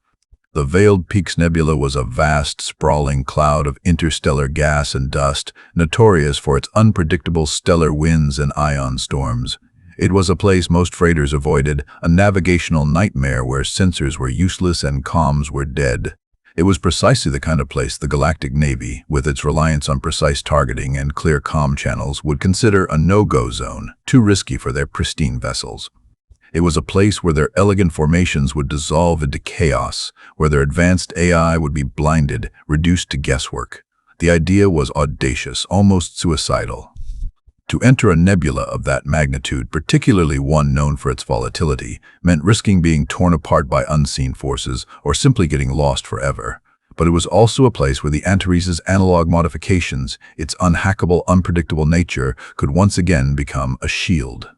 The Veiled Peaks Nebula was a vast, sprawling cloud of interstellar gas and dust, notorious for its unpredictable stellar winds and ion storms. It was a place most freighters avoided, a navigational nightmare where sensors were useless and comms were dead. It was precisely the kind of place the Galactic Navy, with its reliance on precise targeting and clear comm channels, would consider a no-go zone, too risky for their pristine vessels. It was a place where their elegant formations would dissolve into chaos, where their advanced AI would be blinded, reduced to guesswork. The idea was audacious, almost suicidal. To enter a nebula of that magnitude, particularly one known for its volatility, meant risking being torn apart by unseen forces or simply getting lost forever. But it was also a place where the Antares' analog modifications, its unhackable, unpredictable nature, could once again become a shield.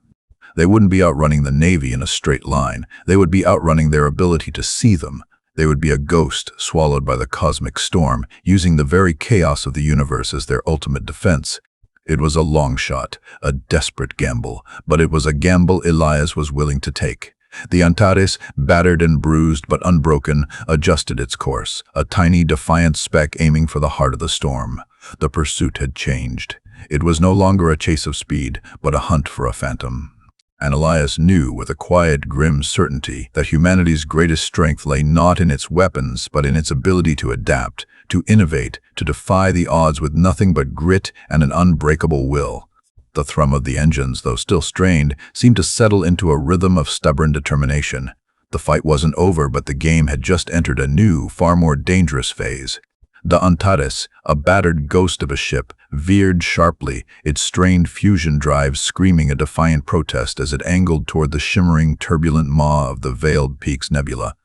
They wouldn't be outrunning the Navy in a straight line. They would be outrunning their ability to see them. They would be a ghost swallowed by the cosmic storm, using the very chaos of the universe as their ultimate defense. It was a long shot, a desperate gamble, but it was a gamble Elias was willing to take. The Antares, battered and bruised but unbroken, adjusted its course, a tiny defiant speck aiming for the heart of the storm. The pursuit had changed. It was no longer a chase of speed, but a hunt for a phantom. And Elias knew with a quiet, grim certainty that humanity's greatest strength lay not in its weapons, but in its ability to adapt, to innovate, to defy the odds with nothing but grit and an unbreakable will. The thrum of the engines, though still strained, seemed to settle into a rhythm of stubborn determination. The fight wasn't over, but the game had just entered a new, far more dangerous phase. The Antares, a battered ghost of a ship, veered sharply, its strained fusion drives screaming a defiant protest as it angled toward the shimmering, turbulent maw of the Veiled Peaks Nebula.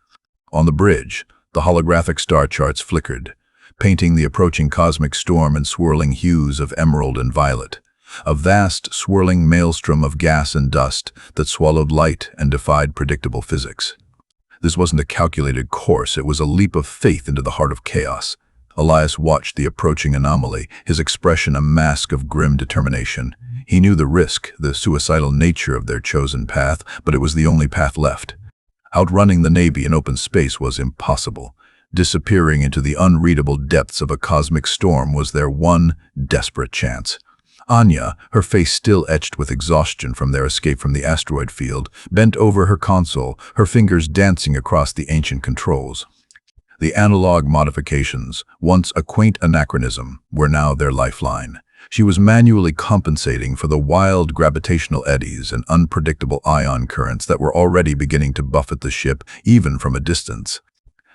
On the bridge, the holographic star charts flickered, painting the approaching cosmic storm in swirling hues of emerald and violet. A vast, swirling maelstrom of gas and dust that swallowed light and defied predictable physics. This wasn't a calculated course, it was a leap of faith into the heart of chaos. Elias watched the approaching anomaly, his expression a mask of grim determination. He knew the risk, the suicidal nature of their chosen path, but it was the only path left. Outrunning the Navy in open space was impossible. Disappearing into the unreadable depths of a cosmic storm was their one desperate chance. Anya, her face still etched with exhaustion from their escape from the asteroid field, bent over her console, her fingers dancing across the ancient controls. The analog modifications, once a quaint anachronism, were now their lifeline. She was manually compensating for the wild gravitational eddies and unpredictable ion currents that were already beginning to buffet the ship, even from a distance.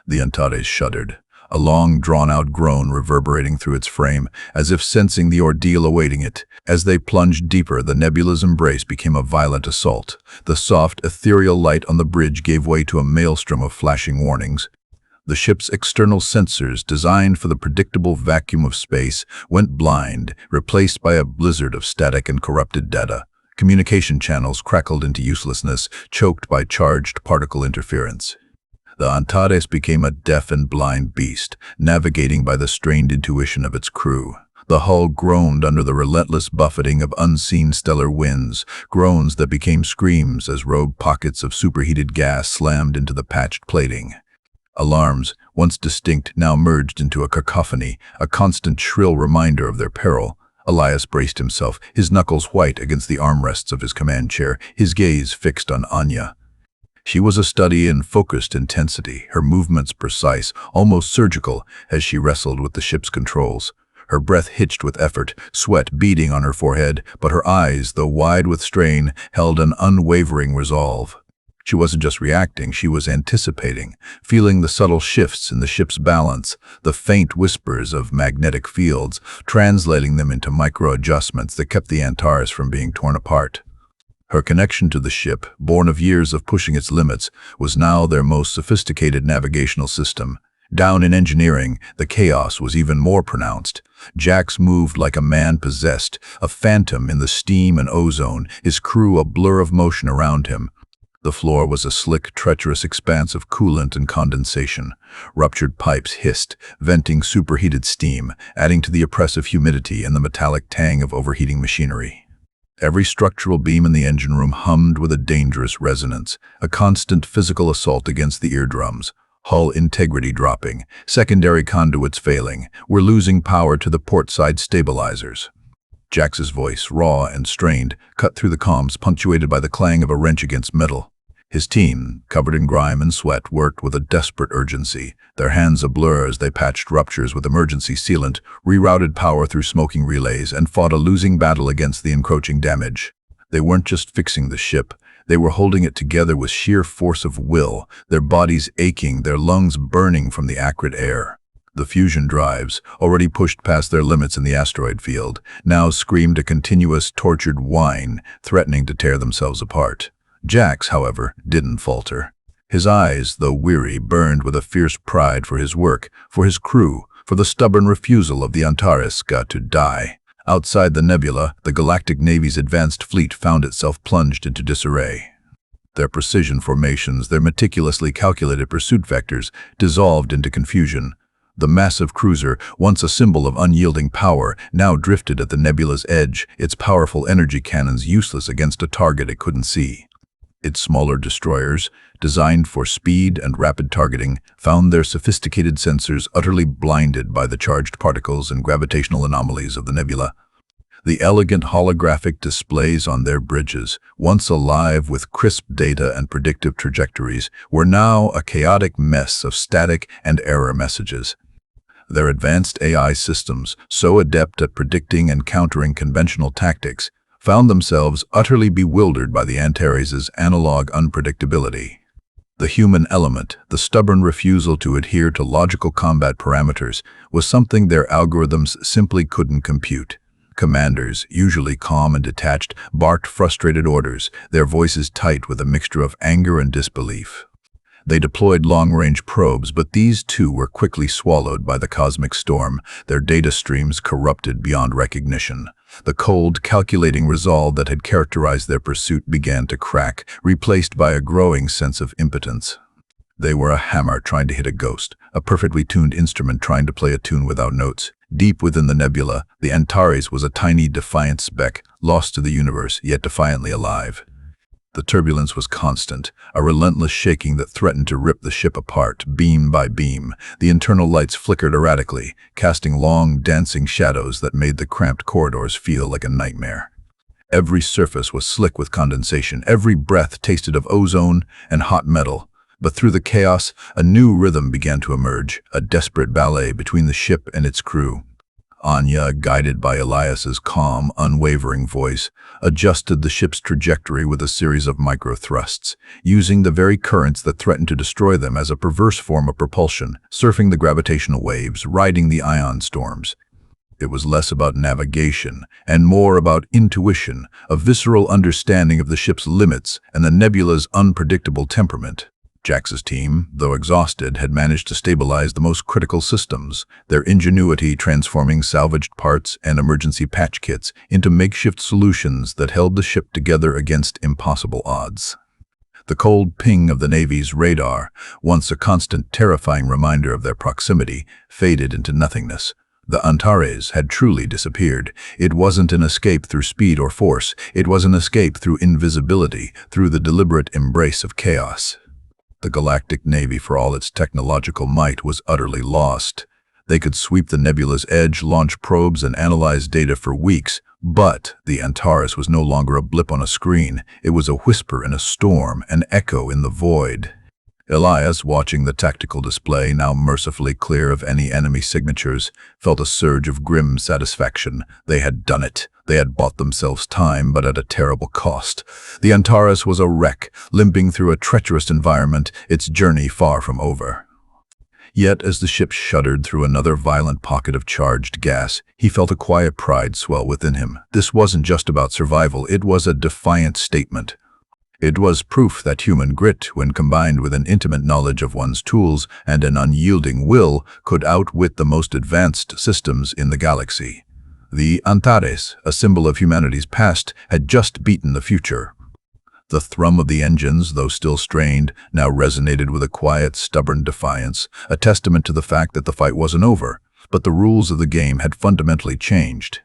The Antares shuddered, a long, drawn-out groan reverberating through its frame, as if sensing the ordeal awaiting it. As they plunged deeper, the nebula's embrace became a violent assault. The soft, ethereal light on the bridge gave way to a maelstrom of flashing warnings. The ship's external sensors, designed for the predictable vacuum of space, went blind, replaced by a blizzard of static and corrupted data. Communication channels crackled into uselessness, choked by charged particle interference. The Antares became a deaf and blind beast, navigating by the strained intuition of its crew. The hull groaned under the relentless buffeting of unseen stellar winds, groans that became screams as rogue pockets of superheated gas slammed into the patched plating. Alarms, once distinct, now merged into a cacophony, a constant shrill reminder of their peril. Elias braced himself, his knuckles white against the armrests of his command chair, his gaze fixed on Anya. She was a study in focused intensity, her movements precise, almost surgical, as she wrestled with the ship's controls. Her breath hitched with effort, sweat beading on her forehead, but her eyes, though wide with strain, held an unwavering resolve. She wasn't just reacting, she was anticipating, feeling the subtle shifts in the ship's balance, the faint whispers of magnetic fields, translating them into micro-adjustments that kept the Antares from being torn apart. Her connection to the ship, born of years of pushing its limits, was now their most sophisticated navigational system. Down in engineering, the chaos was even more pronounced. Jax moved like a man possessed, a phantom in the steam and ozone, his crew a blur of motion around him. The floor was a slick, treacherous expanse of coolant and condensation. Ruptured pipes hissed, venting superheated steam, adding to the oppressive humidity and the metallic tang of overheating machinery. Every structural beam in the engine room hummed with a dangerous resonance, a constant physical assault against the eardrums. Hull integrity dropping, secondary conduits failing, we're losing power to the portside stabilizers. Jax's voice, raw and strained, cut through the comms, punctuated by the clang of a wrench against metal. His team, covered in grime and sweat, worked with a desperate urgency, their hands ablur as they patched ruptures with emergency sealant, rerouted power through smoking relays, and fought a losing battle against the encroaching damage. They weren't just fixing the ship. They were holding it together with sheer force of will, their bodies aching, their lungs burning from the acrid air. The fusion drives, already pushed past their limits in the asteroid field, now screamed a continuous, tortured whine, threatening to tear themselves apart. Jax, however, didn't falter. His eyes, though weary, burned with a fierce pride for his work, for his crew, for the stubborn refusal of the Antares to die. Outside the nebula, the Galactic Navy's advanced fleet found itself plunged into disarray. Their precision formations, their meticulously calculated pursuit vectors, dissolved into confusion. The massive cruiser, once a symbol of unyielding power, now drifted at the nebula's edge, its powerful energy cannons useless against a target it couldn't see. Its smaller destroyers, designed for speed and rapid targeting, found their sophisticated sensors utterly blinded by the charged particles and gravitational anomalies of the nebula. The elegant holographic displays on their bridges, once alive with crisp data and predictive trajectories, were now a chaotic mess of static and error messages. Their advanced AI systems, so adept at predicting and countering conventional tactics, found themselves utterly bewildered by the Antares' analog unpredictability. The human element, the stubborn refusal to adhere to logical combat parameters, was something their algorithms simply couldn't compute. Commanders, usually calm and detached, barked frustrated orders, their voices tight with a mixture of anger and disbelief. They deployed long-range probes, but these too were quickly swallowed by the cosmic storm, their data streams corrupted beyond recognition. The cold, calculating resolve that had characterized their pursuit began to crack, replaced by a growing sense of impotence. They were a hammer trying to hit a ghost, a perfectly tuned instrument trying to play a tune without notes. Deep within the nebula, the Antares was a tiny, defiant speck, lost to the universe, yet defiantly alive. The turbulence was constant, a relentless shaking that threatened to rip the ship apart, beam by beam. The internal lights flickered erratically, casting long, dancing shadows that made the cramped corridors feel like a nightmare. Every surface was slick with condensation, every breath tasted of ozone and hot metal. But through the chaos, a new rhythm began to emerge, a desperate ballet between the ship and its crew. Anya, guided by Elias's calm, unwavering voice, adjusted the ship's trajectory with a series of micro-thrusts, using the very currents that threatened to destroy them as a perverse form of propulsion, surfing the gravitational waves, riding the ion storms. It was less about navigation and more about intuition, a visceral understanding of the ship's limits and the nebula's unpredictable temperament. Jax's team, though exhausted, had managed to stabilize the most critical systems, their ingenuity transforming salvaged parts and emergency patch kits into makeshift solutions that held the ship together against impossible odds. The cold ping of the Navy's radar, once a constant terrifying reminder of their proximity, faded into nothingness. The Antares had truly disappeared. It wasn't an escape through speed or force. It was an escape through invisibility, through the deliberate embrace of chaos. The Galactic Navy, for all its technological might, was utterly lost. They could sweep the nebula's edge, launch probes, and analyze data for weeks, but the Antares was no longer a blip on a screen. It was a whisper in a storm, an echo in the void. Elias, watching the tactical display, now mercifully clear of any enemy signatures, felt a surge of grim satisfaction. They had done it. They had bought themselves time, but at a terrible cost. The Antares was a wreck, limping through a treacherous environment, its journey far from over. Yet, as the ship shuddered through another violent pocket of charged gas, he felt a quiet pride swell within him. This wasn't just about survival, it was a defiant statement. It was proof that human grit, when combined with an intimate knowledge of one's tools and an unyielding will, could outwit the most advanced systems in the galaxy. The Antares, a symbol of humanity's past, had just beaten the future. The thrum of the engines, though still strained, now resonated with a quiet, stubborn defiance, a testament to the fact that the fight wasn't over, but the rules of the game had fundamentally changed.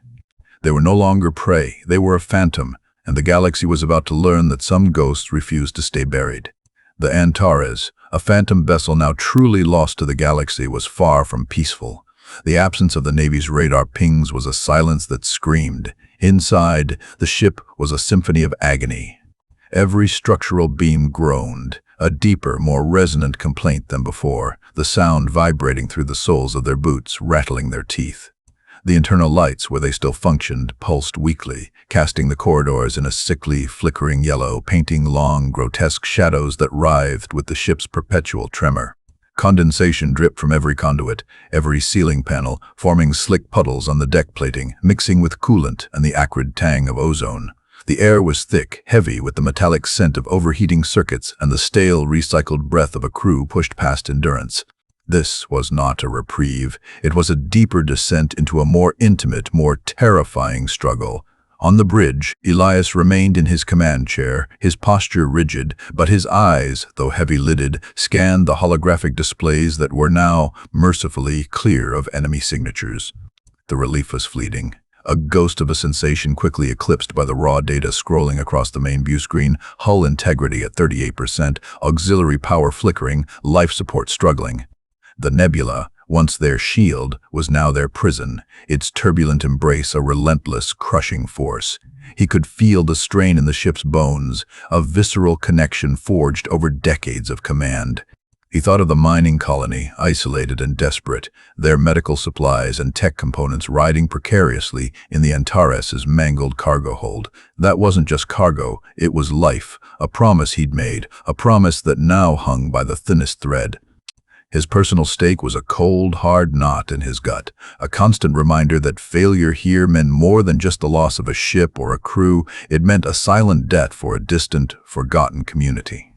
They were no longer prey, they were a phantom, and the galaxy was about to learn that some ghosts refused to stay buried. The Antares, A phantom vessel now truly lost to the galaxy was far from peaceful. The absence of the Navy's radar pings was a silence that screamed. Inside, the ship was a symphony of agony. Every structural beam groaned, a deeper, more resonant complaint than before, the sound vibrating through the soles of their boots, rattling their teeth. The internal lights, where they still functioned, pulsed weakly, casting the corridors in a sickly, flickering yellow, painting long, grotesque shadows that writhed with the ship's perpetual tremor. Condensation dripped from every conduit, every ceiling panel, forming slick puddles on the deck plating, mixing with coolant and the acrid tang of ozone. The air was thick, heavy with the metallic scent of overheating circuits and the stale, recycled breath of a crew pushed past endurance. This was not a reprieve. It was a deeper descent into a more intimate, more terrifying struggle. On the bridge, Elias remained in his command chair, his posture rigid, but his eyes, though heavy-lidded, scanned the holographic displays that were now, mercifully, clear of enemy signatures. The relief was fleeting. A ghost of a sensation quickly eclipsed by the raw data scrolling across the main view screen, hull integrity at 38%, auxiliary power flickering, life support struggling. The nebula, once their shield, was now their prison, its turbulent embrace a relentless, crushing force. He could feel the strain in the ship's bones, a visceral connection forged over decades of command. He thought of the mining colony, isolated and desperate, their medical supplies and tech components riding precariously in the Antares' mangled cargo hold. That wasn't just cargo, it was life, a promise he'd made, a promise that now hung by the thinnest thread. His personal stake was a cold, hard knot in his gut, a constant reminder that failure here meant more than just the loss of a ship or a crew. It meant a silent debt for a distant, forgotten community.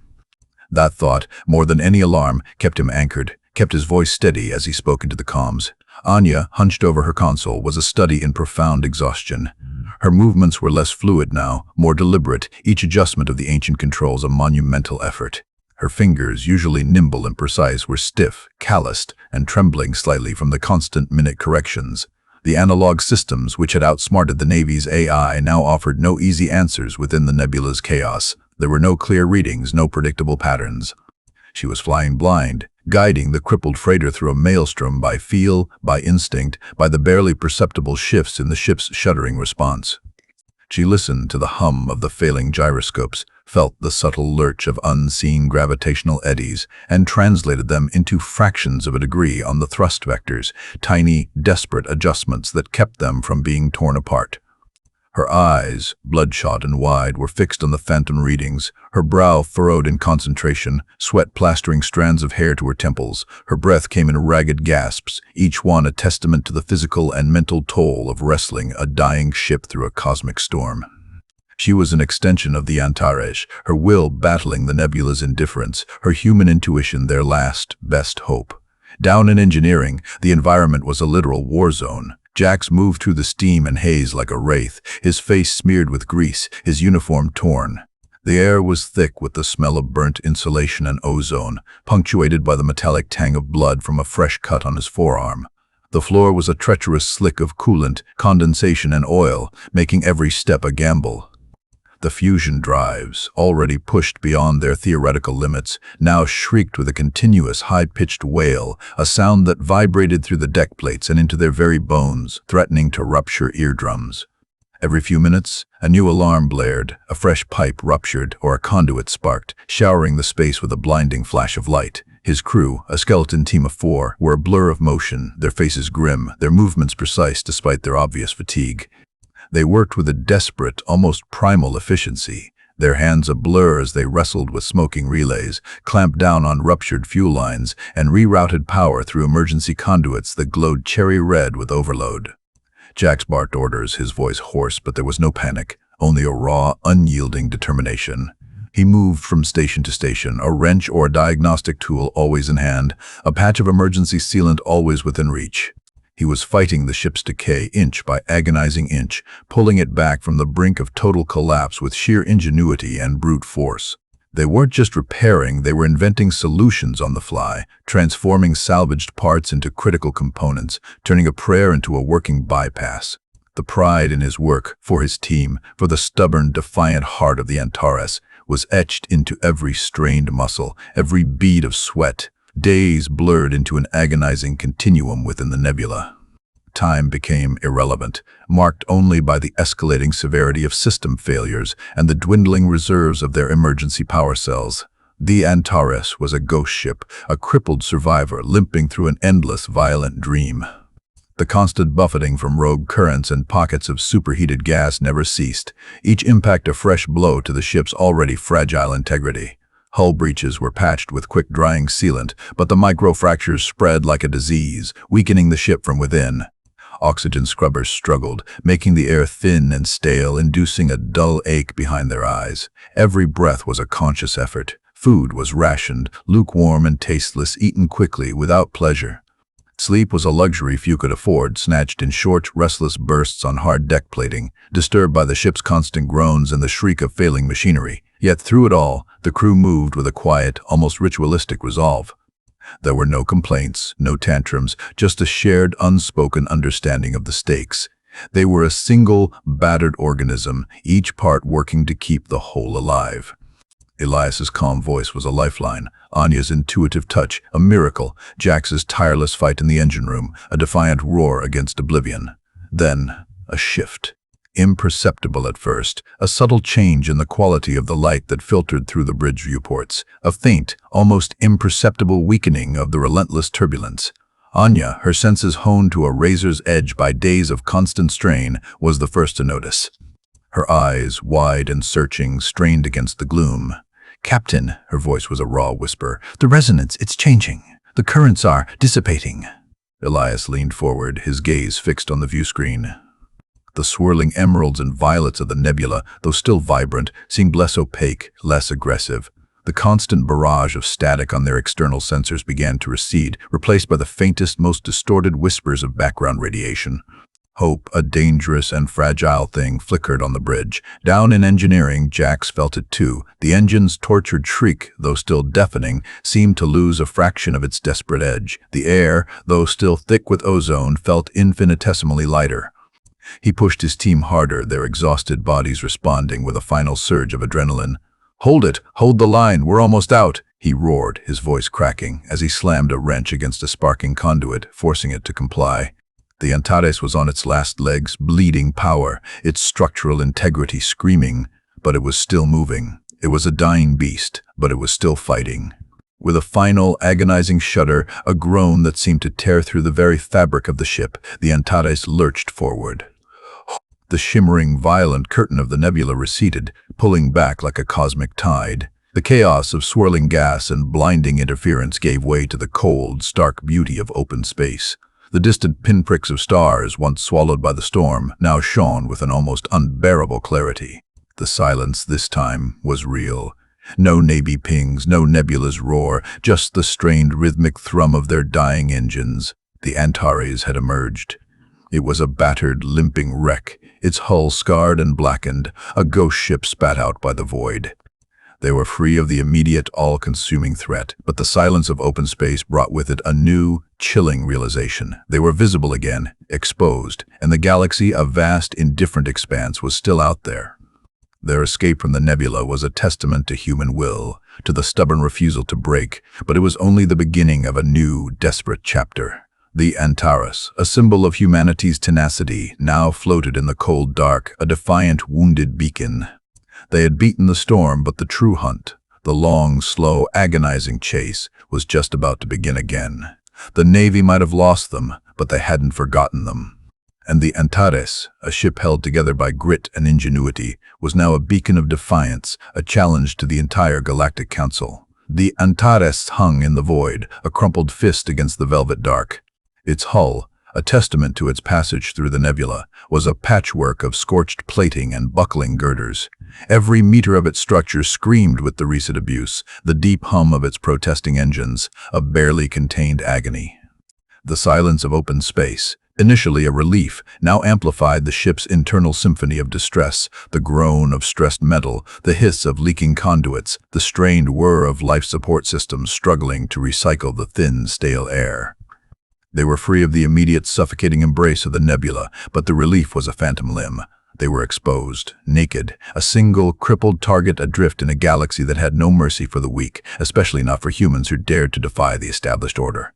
That thought, more than any alarm, kept him anchored, kept his voice steady as he spoke into the comms. Anya, hunched over her console, was a study in profound exhaustion. Her movements were less fluid now, more deliberate, each adjustment of the ancient controls a monumental effort. Her fingers, usually nimble and precise, were stiff, calloused, and trembling slightly from the constant minute corrections. The analog systems, which had outsmarted the Navy's AI, now offered no easy answers within the nebula's chaos. There were no clear readings, no predictable patterns. She was flying blind, guiding the crippled freighter through a maelstrom by feel, by instinct, by the barely perceptible shifts in the ship's shuddering response. She listened to the hum of the failing gyroscopes, felt the subtle lurch of unseen gravitational eddies, and translated them into fractions of a degree on the thrust vectors, tiny, desperate adjustments that kept them from being torn apart. Her eyes, bloodshot and wide, were fixed on the phantom readings, her brow furrowed in concentration, sweat plastering strands of hair to her temples. Her breath came in ragged gasps, each one a testament to the physical and mental toll of wrestling a dying ship through a cosmic storm. She was an extension of the Antares, her will battling the nebula's indifference, her human intuition their last, best hope. Down in engineering, the environment was a literal war zone. Jax moved through the steam and haze like a wraith, his face smeared with grease, his uniform torn. The air was thick with the smell of burnt insulation and ozone, punctuated by the metallic tang of blood from a fresh cut on his forearm. The floor was a treacherous slick of coolant, condensation, and oil, making every step a gamble. The fusion drives, already pushed beyond their theoretical limits, now shrieked with a continuous high-pitched wail, a sound that vibrated through the deck plates and into their very bones, threatening to rupture eardrums. Every few minutes, a new alarm blared, a fresh pipe ruptured, or a conduit sparked, showering the space with a blinding flash of light. His crew, a skeleton team of 4, were a blur of motion, their faces grim, their movements precise despite their obvious fatigue. They worked with a desperate, almost primal efficiency, their hands a blur as they wrestled with smoking relays, clamped down on ruptured fuel lines, and rerouted power through emergency conduits that glowed cherry red with overload. Jax barked orders, his voice hoarse, but there was no panic, only a raw, unyielding determination. He moved from station to station, a wrench or a diagnostic tool always in hand, a patch of emergency sealant always within reach. He was fighting the ship's decay inch by agonizing inch, pulling it back from the brink of total collapse with sheer ingenuity and brute force. They weren't just repairing, they were inventing solutions on the fly, transforming salvaged parts into critical components, turning a prayer into a working bypass. The pride in his work, for his team, for the stubborn, defiant heart of the Antares, was etched into every strained muscle, every bead of sweat. Days blurred into an agonizing continuum within the nebula. Time became irrelevant, marked only by the escalating severity of system failures and the dwindling reserves of their emergency power cells. The Antares was a ghost ship, a crippled survivor limping through an endless, violent dream. The constant buffeting from rogue currents and pockets of superheated gas never ceased, each impact a fresh blow to the ship's already fragile integrity. Hull breaches were patched with quick-drying sealant, but the microfractures spread like a disease, weakening the ship from within. Oxygen scrubbers struggled, making the air thin and stale, inducing a dull ache behind their eyes. Every breath was a conscious effort. Food was rationed, lukewarm and tasteless, eaten quickly, without pleasure. Sleep was a luxury few could afford, snatched in short, restless bursts on hard deck plating, disturbed by the ship's constant groans and the shriek of failing machinery. Yet through it all, the crew moved with a quiet, almost ritualistic resolve. There were no complaints, no tantrums, just a shared, unspoken understanding of the stakes. They were a single, battered organism, each part working to keep the whole alive. Elias's calm voice was a lifeline, Anya's intuitive touch, a miracle, Jax's tireless fight in the engine room, a defiant roar against oblivion. Then, a shift. Imperceptible at first, a subtle change in the quality of the light that filtered through the bridge viewports, a faint, almost imperceptible weakening of the relentless turbulence. Anya, her senses honed to a razor's edge by days of constant strain, was the first to notice. Her eyes, wide and searching, strained against the gloom. "Captain," her voice was a raw whisper, "the resonance, it's changing. The currents are dissipating." Elias leaned forward, his gaze fixed on the viewscreen. The swirling emeralds and violets of the nebula, though still vibrant, seemed less opaque, less aggressive. The constant barrage of static on their external sensors began to recede, replaced by the faintest, most distorted whispers of background radiation. Hope, a dangerous and fragile thing, flickered on the bridge. Down in engineering, Jax felt it too. The engine's tortured shriek, though still deafening, seemed to lose a fraction of its desperate edge. The air, though still thick with ozone, felt infinitesimally lighter. He pushed his team harder, their exhausted bodies responding with a final surge of adrenaline. "Hold it! Hold the line! We're almost out!" he roared, his voice cracking, as he slammed a wrench against a sparking conduit, forcing it to comply. The Antares was on its last legs, bleeding power, its structural integrity screaming, but it was still moving. It was a dying beast, but it was still fighting. With a final, agonizing shudder, a groan that seemed to tear through the very fabric of the ship, the Antares lurched forward. The shimmering, violent curtain of the nebula receded, pulling back like a cosmic tide. The chaos of swirling gas and blinding interference gave way to the cold, stark beauty of open space. The distant pinpricks of stars, once swallowed by the storm, now shone with an almost unbearable clarity. The silence this time was real. No Navy pings, no nebula's roar, just the strained rhythmic thrum of their dying engines. The Antares had emerged. It was a battered, limping wreck, its hull scarred and blackened, a ghost ship spat out by the void. They were free of the immediate, all-consuming threat, but the silence of open space brought with it a new, chilling realization. They were visible again, exposed, and the galaxy, a vast, indifferent expanse, was still out there. Their escape from the nebula was a testament to human will, to the stubborn refusal to break, but it was only the beginning of a new, desperate chapter. The Antares, a symbol of humanity's tenacity, now floated in the cold dark, a defiant, wounded beacon. They had beaten the storm, but the true hunt, the long, slow, agonizing chase, was just about to begin again. The Navy might have lost them, but they hadn't forgotten them. And the Antares, a ship held together by grit and ingenuity, was now a beacon of defiance, a challenge to the entire Galactic Council. The Antares hung in the void, a crumpled fist against the velvet dark. Its hull, a testament to its passage through the nebula, was a patchwork of scorched plating and buckling girders. Every meter of its structure screamed with the recent abuse, the deep hum of its protesting engines, a barely contained agony. The silence of open space, initially a relief, now amplified the ship's internal symphony of distress, the groan of stressed metal, the hiss of leaking conduits, the strained whir of life support systems struggling to recycle the thin, stale air. They were free of the immediate suffocating embrace of the nebula, but the relief was a phantom limb. They were exposed, naked, a single, crippled target adrift in a galaxy that had no mercy for the weak, especially not for humans who dared to defy the established order.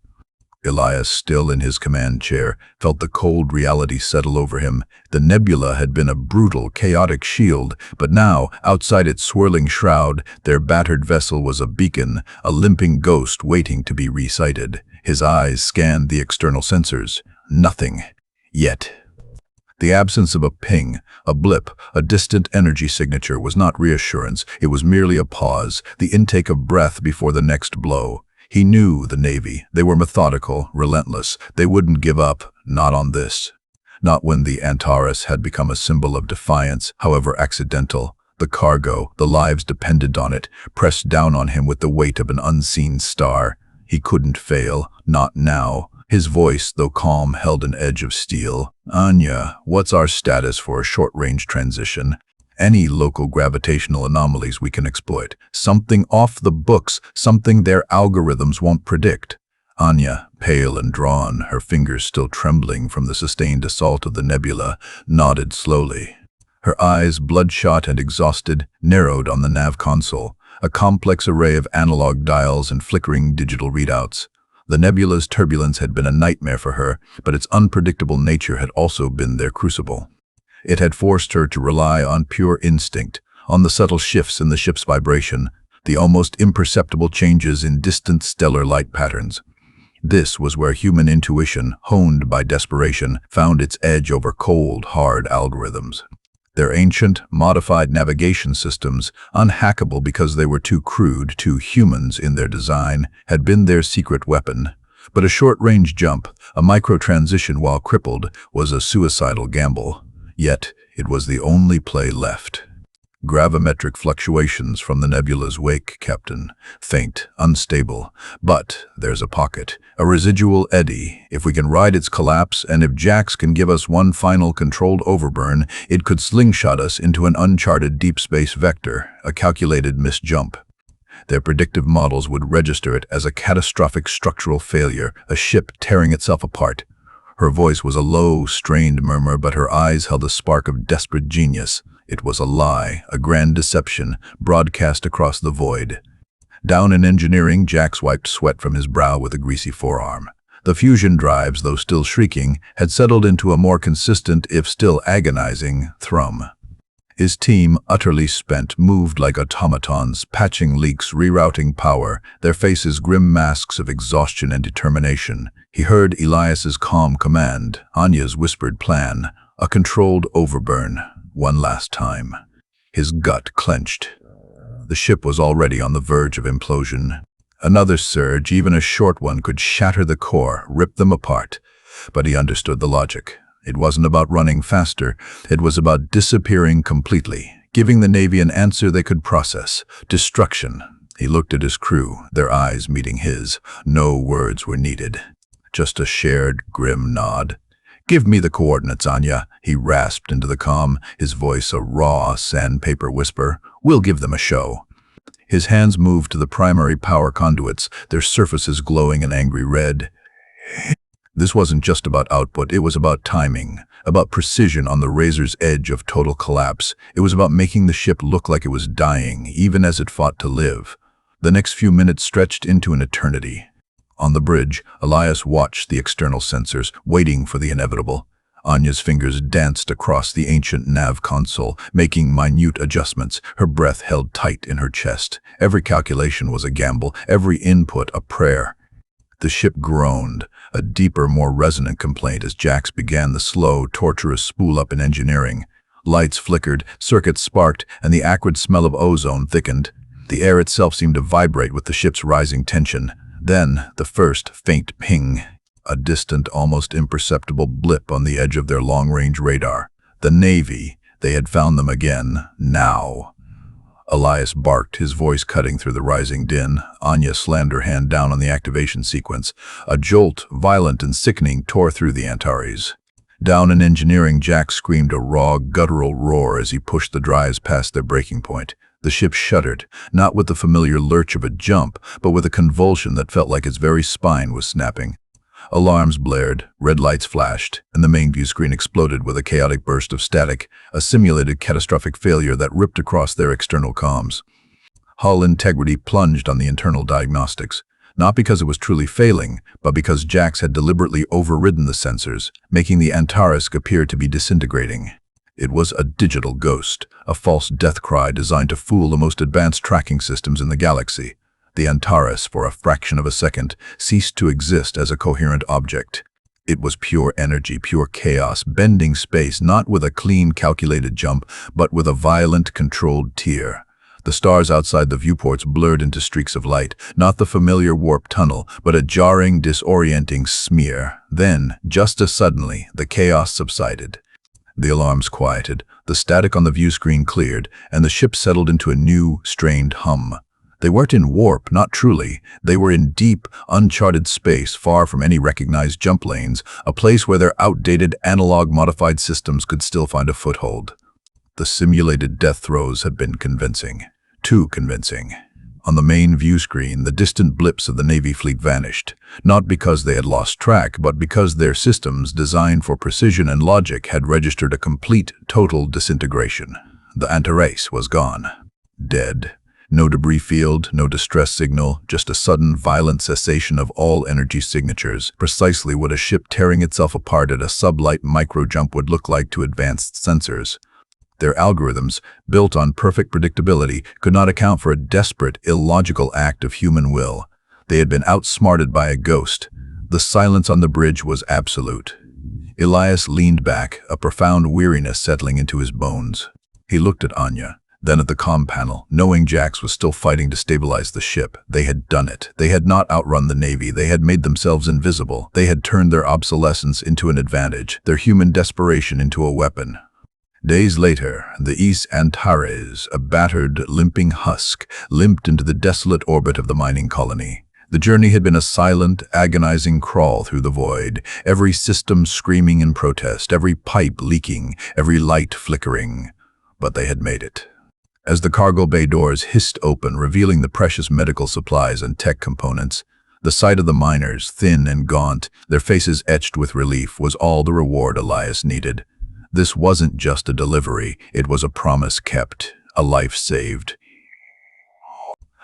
Elias, still in his command chair, felt the cold reality settle over him. The nebula had been a brutal, chaotic shield, but now, outside its swirling shroud, their battered vessel was a beacon, a limping ghost waiting to be resighted. His eyes scanned the external sensors. Nothing. Yet. The absence of a ping, a blip, a distant energy signature was not reassurance. It was merely a pause, the intake of breath before the next blow. He knew the Navy. They were methodical, relentless. They wouldn't give up, not on this. Not when the Antares had become a symbol of defiance, however accidental. The cargo, the lives dependent on it, pressed down on him with the weight of an unseen star. He couldn't fail, not now. His voice, though calm, held an edge of steel. "Anya, what's our status for a short-range transition? Any local gravitational anomalies we can exploit. Something off the books, something their algorithms won't predict." Anya, pale and drawn, her fingers still trembling from the sustained assault of the nebula, nodded slowly. Her eyes, bloodshot and exhausted, narrowed on the nav console, a complex array of analog dials and flickering digital readouts. The nebula's turbulence had been a nightmare for her, but its unpredictable nature had also been their crucible. It had forced her to rely on pure instinct, on the subtle shifts in the ship's vibration, the almost imperceptible changes in distant stellar light patterns. This was where human intuition, honed by desperation, found its edge over cold, hard algorithms. Their ancient, modified navigation systems, unhackable because they were too crude, too humans in their design, had been their secret weapon. But a short-range jump, a micro-transition while crippled, was a suicidal gamble. Yet, it was the only play left. Gravimetric fluctuations from the nebula's wake, Captain. Faint, unstable. But there's a pocket, a residual eddy. If we can ride its collapse, and if Jax can give us one final controlled overburn, it could slingshot us into an uncharted deep space vector, a calculated misjump. Their predictive models would register it as a catastrophic structural failure, a ship tearing itself apart. Her voice was a low, strained murmur, but her eyes held a spark of desperate genius. It was a lie, a grand deception, broadcast across the void. Down in engineering, Jax wiped sweat from his brow with a greasy forearm. The fusion drives, though still shrieking, had settled into a more consistent, if still agonizing, thrum. His team, utterly spent, moved like automatons, patching leaks, rerouting power, their faces grim masks of exhaustion and determination. He heard Elias's calm command, Anya's whispered plan, a controlled overburn, one last time. His gut clenched. The ship was already on the verge of implosion. Another surge, even a short one, could shatter the core, rip them apart. But he understood the logic. It wasn't about running faster. It was about disappearing completely, giving the Navy an answer they could process. Destruction. He looked at his crew, their eyes meeting his. No words were needed. Just a shared, grim nod. "Give me the coordinates, Anya," he rasped into the comm, his voice a raw, sandpaper whisper. "We'll give them a show." His hands moved to the primary power conduits, their surfaces glowing an angry red. This wasn't just about output, it was about timing, about precision on the razor's edge of total collapse. It was about making the ship look like it was dying, even as it fought to live. The next few minutes stretched into an eternity. On the bridge, Elias watched the external sensors, waiting for the inevitable. Anya's fingers danced across the ancient nav console, making minute adjustments, her breath held tight in her chest. Every calculation was a gamble, every input a prayer. The ship groaned, a deeper, more resonant complaint as Jax began the slow, torturous spool-up in engineering. Lights flickered, circuits sparked, and the acrid smell of ozone thickened. The air itself seemed to vibrate with the ship's rising tension. Then, the first faint ping, a distant, almost imperceptible blip on the edge of their long-range radar. The Navy, they had found them again, now. Elias barked, his voice cutting through the rising din. Anya slammed her hand down on the activation sequence. A jolt, violent and sickening, tore through the Antares. Down in engineering, Jax screamed a raw, guttural roar as he pushed the drives past their breaking point. The ship shuddered, not with the familiar lurch of a jump, but with a convulsion that felt like its very spine was snapping. Alarms blared, red lights flashed, and the main view screen exploded with a chaotic burst of static, a simulated catastrophic failure that ripped across their external comms. Hull integrity plunged on the internal diagnostics, not because it was truly failing, but because Jax had deliberately overridden the sensors, making the Antares appear to be disintegrating. It was a digital ghost, a false death cry designed to fool the most advanced tracking systems in the galaxy. The Antares, for a fraction of a second, ceased to exist as a coherent object. It was pure energy, pure chaos, bending space not with a clean, calculated jump, but with a violent, controlled tear. The stars outside the viewports blurred into streaks of light, not the familiar warp tunnel, but a jarring, disorienting smear. Then, just as suddenly, the chaos subsided. The alarms quieted, the static on the view screen cleared, and the ship settled into a new, strained hum. They weren't in warp, not truly. They were in deep, uncharted space, far from any recognized jump lanes, a place where their outdated, analog-modified systems could still find a foothold. The simulated death throes had been convincing. Too convincing. On the main view screen, the distant blips of the Navy fleet vanished, not because they had lost track, but because their systems, designed for precision and logic, had registered a complete, total disintegration. The Antares was gone. Dead. No debris field, no distress signal, just a sudden, violent cessation of all energy signatures, precisely what a ship tearing itself apart at a sublight micro-jump would look like to advanced sensors. Their algorithms, built on perfect predictability, could not account for a desperate, illogical act of human will. They had been outsmarted by a ghost. The silence on the bridge was absolute. Elias leaned back, a profound weariness settling into his bones. He looked at Anya, then at the comm panel, knowing Jax was still fighting to stabilize the ship. They had done it. They had not outrun the Navy. They had made themselves invisible. They had turned their obsolescence into an advantage, their human desperation into a weapon. Days later, the East Antares, a battered, limping husk, limped into the desolate orbit of the mining colony. The journey had been a silent, agonizing crawl through the void, every system screaming in protest, every pipe leaking, every light flickering. But they had made it. As the cargo bay doors hissed open, revealing the precious medical supplies and tech components, the sight of the miners, thin and gaunt, their faces etched with relief, was all the reward Elias needed. This wasn't just a delivery, it was a promise kept, a life saved.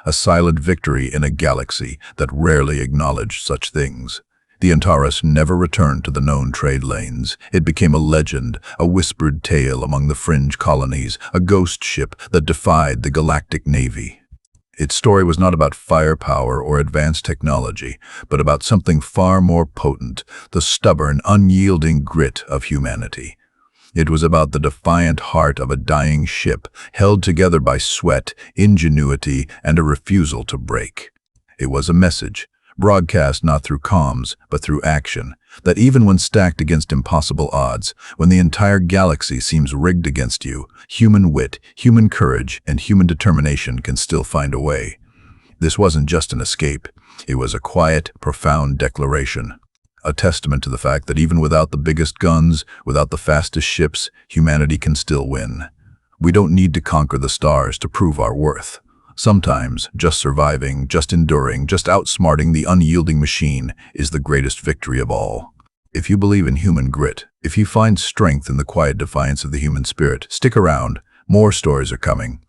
A silent victory in a galaxy that rarely acknowledged such things. The Antares never returned to the known trade lanes. It became a legend, a whispered tale among the fringe colonies, a ghost ship that defied the Galactic Navy. Its story was not about firepower or advanced technology, but about something far more potent, the stubborn, unyielding grit of humanity. It was about the defiant heart of a dying ship, held together by sweat, ingenuity, and a refusal to break. It was a message, broadcast not through comms, but through action, that even when stacked against impossible odds, when the entire galaxy seems rigged against you, human wit, human courage, and human determination can still find a way. This wasn't just an escape. It was a quiet, profound declaration. A testament to the fact that even without the biggest guns, without the fastest ships, humanity can still win. We don't need to conquer the stars to prove our worth. Sometimes, just surviving, just enduring, just outsmarting the unyielding machine is the greatest victory of all. If you believe in human grit, if you find strength in the quiet defiance of the human spirit, stick around. More stories are coming.